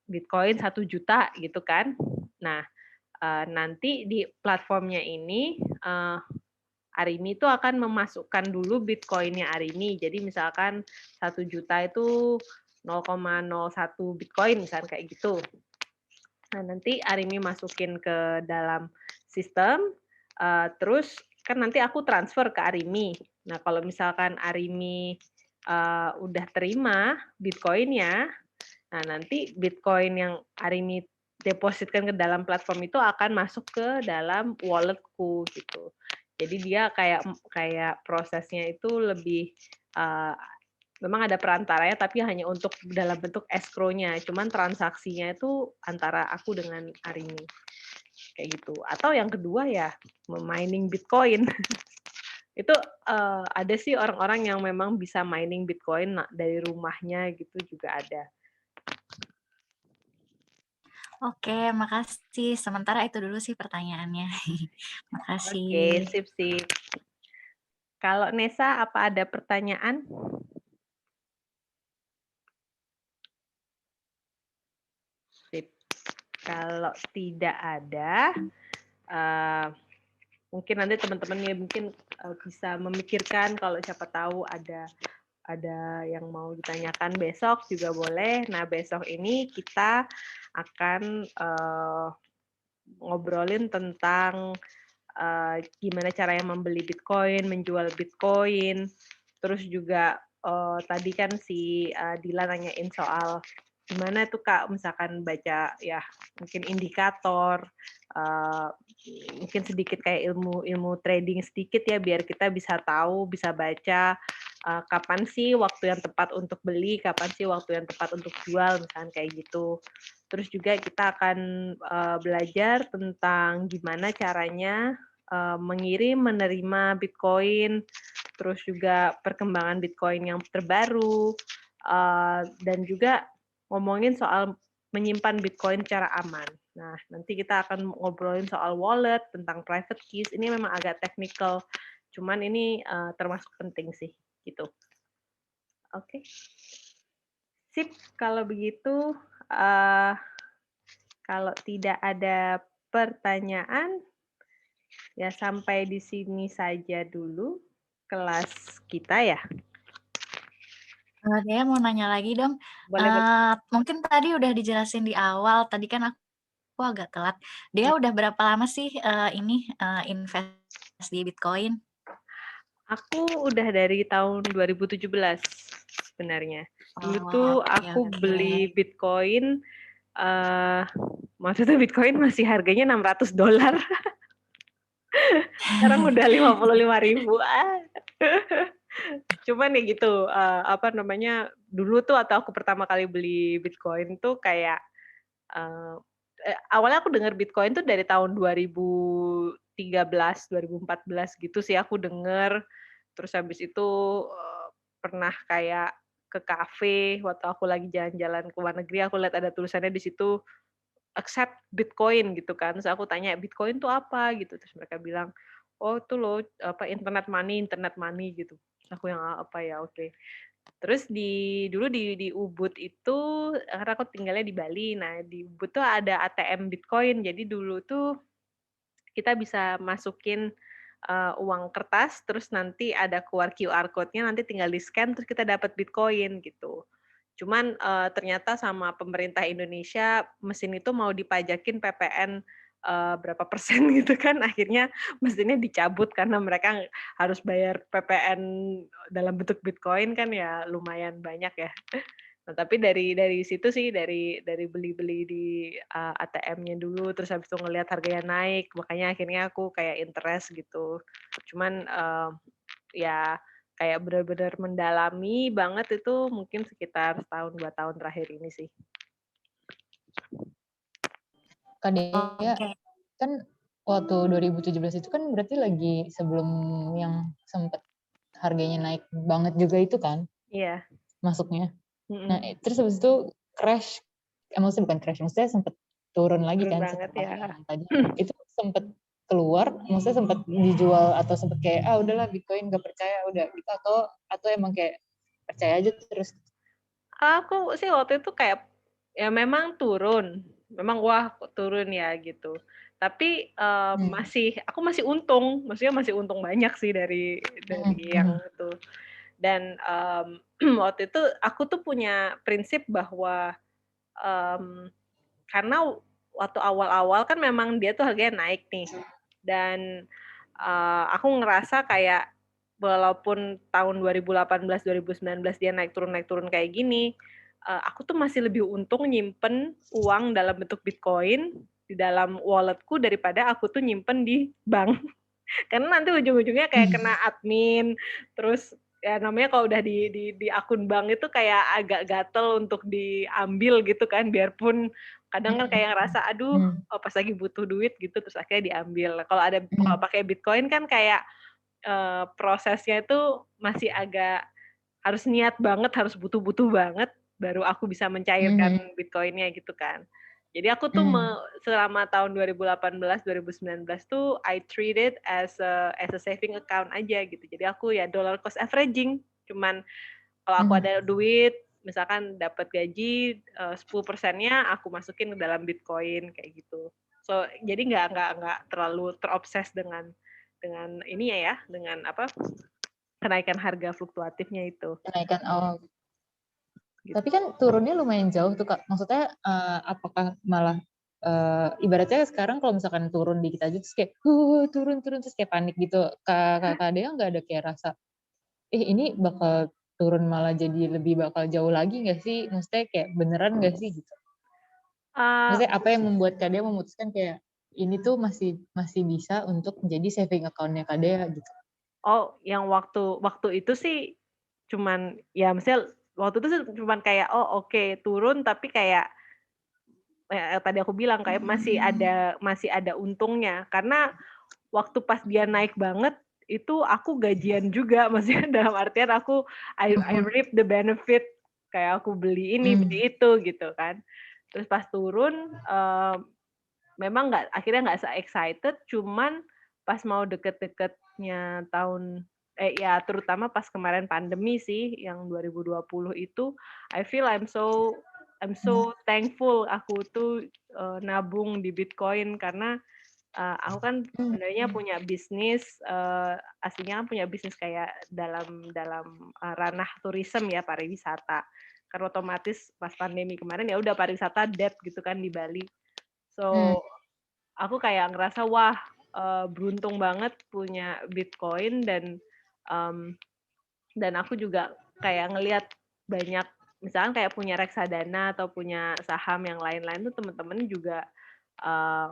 Bitcoin 1 juta gitu kan. Nah, nanti di platformnya ini Arimi itu akan memasukkan dulu Bitcoin-nya Arimi. Jadi misalkan 1 juta itu 0,01 Bitcoin misalkan kayak gitu. Nah, nanti Arimi masukin ke dalam sistem, terus kan nanti aku transfer ke Arimi. Nah, kalau misalkan Arimi udah terima Bitcoin-nya, nah nanti Bitcoin yang Arimi depositkan ke dalam platform itu akan masuk ke dalam walletku gitu. Jadi dia kayak prosesnya itu lebih memang ada perantaranya tapi hanya untuk dalam bentuk escrow-nya. Cuman transaksinya itu antara aku dengan Arimi. Kayak gitu. Atau yang kedua ya mining Bitcoin. Itu ada sih orang-orang yang memang bisa mining Bitcoin dari rumahnya gitu juga ada. Oke, makasih. Sementara itu dulu sih pertanyaannya. Makasih. Oke, sip. Kalau Nesa, apa ada pertanyaan? Sip. Kalau tidak ada, mungkin nanti teman-teman mungkin bisa memikirkan kalau siapa tahu ada yang mau ditanyakan besok juga boleh. Nah, besok ini kita akan ngobrolin tentang gimana caranya membeli Bitcoin, menjual Bitcoin, terus juga tadi kan si Dila nanyain soal gimana tuh Kak, misalkan baca ya mungkin indikator, mungkin sedikit kayak ilmu trading sedikit ya biar kita bisa tahu, bisa baca kapan sih waktu yang tepat untuk beli, kapan sih waktu yang tepat untuk jual, misalkan kayak gitu. Terus juga kita akan belajar tentang gimana caranya mengirim, menerima Bitcoin, terus juga perkembangan Bitcoin yang terbaru, dan juga ngomongin soal menyimpan Bitcoin secara aman. Nah, nanti kita akan ngobrolin soal wallet, tentang private keys. Ini memang agak technical, cuman ini termasuk penting sih, gitu. Oke. Sip, kalau begitu, kalau tidak ada pertanyaan, ya sampai di sini saja dulu kelas kita ya. Saya mau nanya lagi dong. Boleh. Mungkin tadi udah dijelasin di awal. Tadi kan aku aku agak telat. Dia udah berapa lama sih invest di Bitcoin? Aku udah dari tahun 2017 sebenarnya. Dulu tuh Oh, oke aku oke. beli Bitcoin, maksudnya Bitcoin masih harganya $600. Sekarang udah 55.000. Cuman ya gitu, apa namanya, dulu tuh atau aku pertama kali beli Bitcoin tuh kayak, eee, awalnya aku dengar Bitcoin tuh dari tahun 2013, 2014 gitu sih aku denger. Terus habis itu, pernah kayak ke kafe waktu aku lagi jalan-jalan ke luar negeri, aku lihat ada tulisannya di situ, accept Bitcoin gitu kan. Terus aku tanya, "Bitcoin tuh apa?" Gitu. Terus mereka bilang, "Oh itu loh, apa, internet money," gitu. Terus aku yang, "Apa ya? Oke." Terus dulu di Ubud itu, karena aku tinggalnya di Bali, nah di Ubud tuh ada ATM Bitcoin. Jadi dulu tuh kita bisa masukin, uang kertas, terus nanti ada keluar QR code-nya, nanti tinggal di-scan, terus kita dapat Bitcoin, gitu. Cuman, ternyata sama pemerintah Indonesia, mesin itu mau dipajakin PPN, berapa persen gitu kan, akhirnya mesinnya dicabut karena mereka harus bayar PPN dalam bentuk Bitcoin kan ya lumayan banyak ya. Nah, tapi dari situ sih, dari beli-beli di, ATM-nya dulu, terus habis itu ngelihat harganya naik, makanya akhirnya aku kayak interest gitu. Cuman, ya kayak benar-benar mendalami banget itu mungkin sekitar setahun, 2 tahun terakhir ini sih. Kak Dea, Oke. kan waktu 2017 itu kan berarti lagi sebelum yang sempet harganya naik banget juga itu kan Iya, masuknya. Nah, mhm, terus habis itu crash, maksudnya bukan crash, maksudnya sempet turun lagi turun kan banget setelah ya. yang tadi. Itu sempet keluar, maksudnya sempet dijual atau sempet kayak, udahlah Bitcoin gak percaya, udah gitu, atau emang kayak percaya aja terus. Aku sih waktu itu kayak, ya memang turun, memang wah kok turun ya gitu. Tapi, aku masih untung, maksudnya masih untung banyak sih dari yang itu. Dan, waktu itu aku tuh punya prinsip bahwa, karena waktu awal-awal kan memang dia tuh harganya naik nih, dan, aku ngerasa kayak walaupun tahun 2018, 2019 dia naik turun kayak gini, aku tuh masih lebih untung nyimpen uang dalam bentuk Bitcoin di dalam wallet-ku daripada aku tuh nyimpen di bank. Karena nanti ujung-ujungnya kayak kena admin, terus ya namanya kalau udah di akun bank itu kayak agak gatel untuk diambil gitu kan, biarpun kadang kan kayak ngerasa, aduh, pas lagi butuh duit gitu, terus akhirnya diambil. Kalau pakai Bitcoin kan kayak, prosesnya itu masih agak harus niat banget, harus butuh-butuh banget, baru aku bisa mencairkan Bitcoin-nya gitu kan. Jadi aku tuh selama tahun 2018, 2019 tuh I treat it as a saving account aja gitu. Jadi aku ya dollar cost averaging, cuman kalau aku ada duit, misalkan dapat gaji, 10%-nya aku masukin ke dalam Bitcoin kayak gitu. So, jadi nggak terlalu terobses dengan ininya ya, dengan apa, kenaikan harga fluktuatifnya itu, Kenaikan, gitu. tapi kan turunnya lumayan jauh tuh Kak. Maksudnya apakah malah ibaratnya sekarang kalau misalkan turun dikit aja terus kayak turun terus kayak panik gitu. Kak Dea nggak ada kayak rasa, ini bakal turun malah jadi lebih bakal jauh lagi nggak sih? Maksudnya kayak beneran nggak sih gitu? Eee, Maksudnya apa yang membuat Kak Dea memutuskan kayak ini tuh masih bisa untuk menjadi saving account-nya Kak Dea gitu? yang waktu itu sih cuman ya maksudnya waktu itu sih cuman kayak, oh oke turun tapi kayak, tadi aku bilang kayak masih ada untungnya. Karena waktu pas dia naik banget, itu aku gajian juga, maksudnya dalam artian I reap the benefit, kayak aku beli ini, beli itu, gitu kan. Terus pas turun, memang akhirnya nggak se-excited, cuman pas mau deket-deketnya ya terutama pas kemarin pandemi sih, yang 2020 itu, I feel I'm so thankful aku tuh, nabung di Bitcoin karena, aku kan sebenarnya punya bisnis, aslinya kan punya bisnis kayak dalam ranah tourism ya, pariwisata. Kan otomatis pas pandemi kemarin ya udah pariwisata dead gitu kan di Bali. So aku kayak ngerasa wah beruntung banget punya Bitcoin dan aku juga kayak ngelihat banyak misalkan kayak punya reksadana atau punya saham yang lain-lain tuh teman-teman juga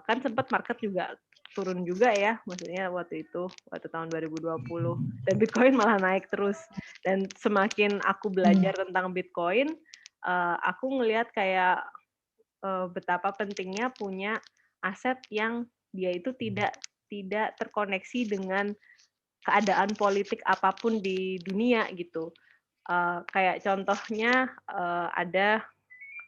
kan sempat market juga turun juga ya, maksudnya waktu tahun 2020 dan Bitcoin malah naik terus. Dan semakin aku belajar tentang Bitcoin, aku ngelihat kayak betapa pentingnya punya aset yang dia itu tidak terkoneksi dengan keadaan politik apapun di dunia gitu. Kayak contohnya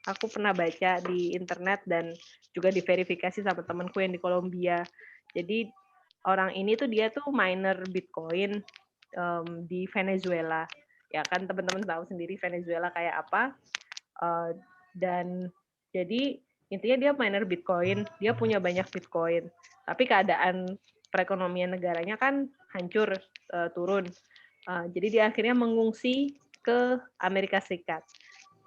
aku pernah baca di internet dan juga diverifikasi sama temanku yang di Kolombia. Jadi orang ini tuh dia tuh miner Bitcoin di Venezuela. Ya kan teman-teman tahu sendiri Venezuela kayak apa. Dan jadi intinya dia miner Bitcoin, dia punya banyak Bitcoin. Tapi keadaan perekonomian negaranya kan hancur, turun. Jadi dia akhirnya mengungsi ke Amerika Serikat.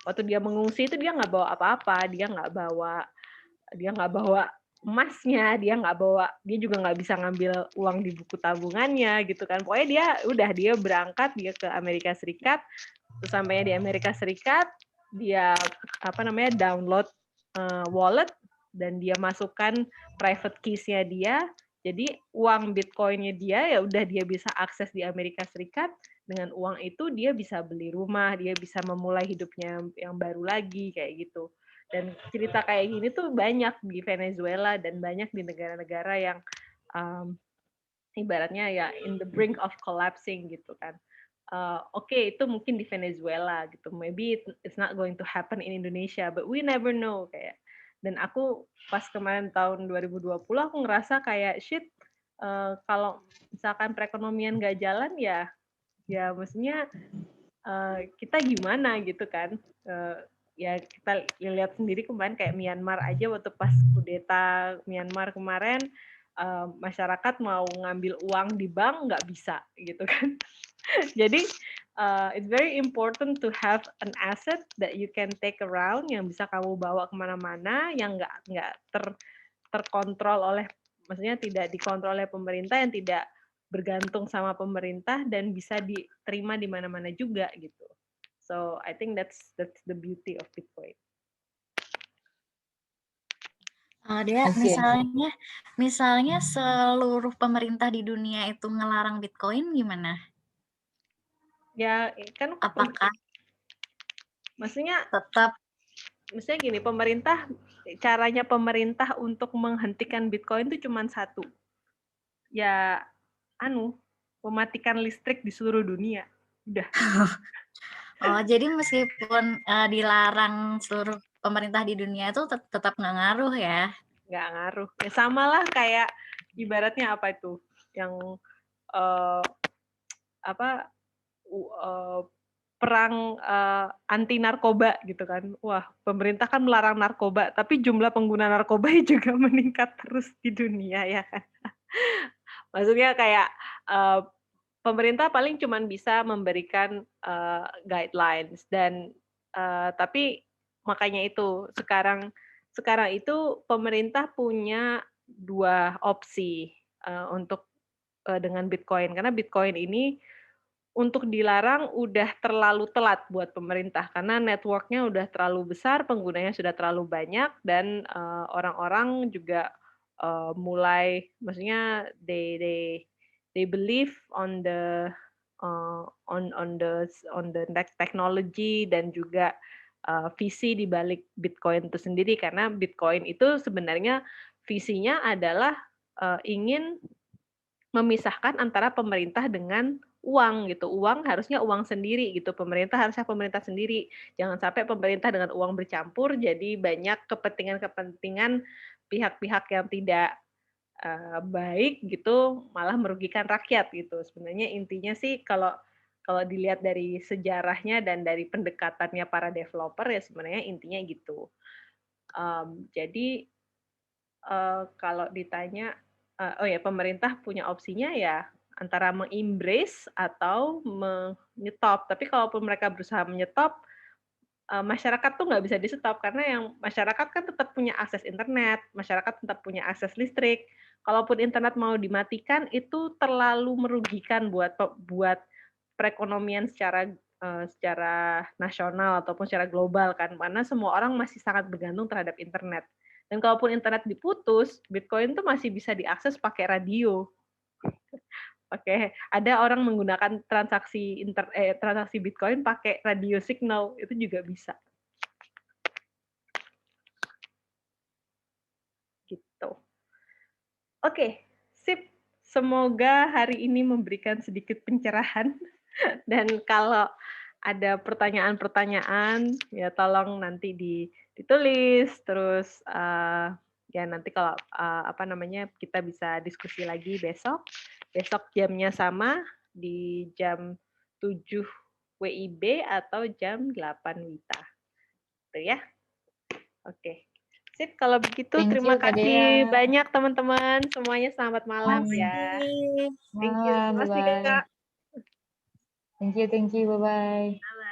Waktu dia mengungsi itu dia nggak bawa apa-apa, dia nggak bawa emasnya, dia juga nggak bisa ngambil uang di buku tabungannya gitu kan. Pokoknya dia berangkat, dia ke Amerika Serikat, terus sampainya di Amerika Serikat, dia download wallet dan dia masukkan private keys-nya dia. Jadi uang Bitcoin-nya dia ya udah dia bisa akses di Amerika Serikat. Dengan uang itu dia bisa beli rumah, dia bisa memulai hidupnya yang baru lagi kayak gitu. Dan cerita kayak gini tuh banyak di Venezuela dan banyak di negara-negara yang ibaratnya ya in the brink of collapsing gitu kan. Oke, itu mungkin di Venezuela gitu. Maybe it's not going to happen in Indonesia, but we never know kayak. Dan aku pas kemarin tahun 2020 aku ngerasa kayak shit, kalau misalkan perekonomian nggak jalan ya maksudnya kita gimana gitu kan. Ya kita lihat sendiri kemarin kayak Myanmar aja waktu pas kudeta Myanmar kemarin, masyarakat mau ngambil uang di bank nggak bisa gitu kan. Jadi it's very important to have an asset that you can take around yang bisa kamu bawa kemana-mana, yang nggak terkontrol oleh, maksudnya tidak dikontrol oleh pemerintah, yang tidak bergantung sama pemerintah dan bisa diterima di mana-mana juga gitu. So I think that's the beauty of Bitcoin. Dia misalnya seluruh pemerintah di dunia itu ngelarang Bitcoin gimana? Ya kan Apakah maksudnya tetap gini, caranya pemerintah untuk menghentikan Bitcoin itu cuma satu. Ya mematikan listrik di seluruh dunia. Udah. jadi meskipun dilarang seluruh pemerintah di dunia itu tetap nggak ngaruh ya? Nggak ngaruh. Ya sama lah kayak ibaratnya apa itu yang perang anti narkoba gitu kan. Wah, pemerintah kan melarang narkoba, tapi jumlah pengguna narkoba juga meningkat terus di dunia ya kan. Maksudnya kayak pemerintah paling cuma bisa memberikan guidelines dan tapi makanya itu sekarang itu pemerintah punya dua opsi untuk dengan Bitcoin, karena Bitcoin ini untuk dilarang udah terlalu telat buat pemerintah karena network-nya udah terlalu besar, penggunanya sudah terlalu banyak dan orang-orang juga mulai, maksudnya they believe on the technology dan juga visi di balik Bitcoin itu sendiri, karena Bitcoin itu sebenarnya visinya adalah ingin memisahkan antara pemerintah dengan uang gitu. Uang harusnya uang sendiri gitu. Pemerintah harusnya pemerintah sendiri. Jangan sampai pemerintah dengan uang bercampur, jadi banyak kepentingan-kepentingan pihak-pihak yang tidak baik gitu, malah merugikan rakyat gitu. Sebenarnya intinya sih kalau dilihat dari sejarahnya dan dari pendekatannya para developer ya sebenarnya intinya gitu. Jadi kalau ditanya, pemerintah punya opsinya ya antara mengembrace atau menyetop. Tapi kalaupun mereka berusaha menyetop, masyarakat tuh nggak bisa di-stop karena yang masyarakat kan tetap punya akses internet, masyarakat tetap punya akses listrik. Kalaupun internet mau dimatikan itu terlalu merugikan buat perekonomian secara nasional ataupun secara global kan, karena semua orang masih sangat bergantung terhadap internet. Dan kalaupun internet diputus, Bitcoin tuh masih bisa diakses pakai radio. Oke, ada orang menggunakan transaksi Bitcoin pakai radio signal, itu juga bisa. Gitu. Oke, sip. Semoga hari ini memberikan sedikit pencerahan. Dan kalau ada pertanyaan-pertanyaan, ya tolong nanti ditulis, terus ya nanti kalau kita bisa diskusi lagi besok. Besok jamnya sama di jam 7 WIB atau jam 8 WITA. Itu ya. Oke. Sip, kalau begitu Thank terima you, Kak kasih Dea. banyak teman-teman. Semuanya selamat malam ya. Makasih. Thank you. Terima kasih, Bye-bye. Kak. Thank you, bye-bye. Bye.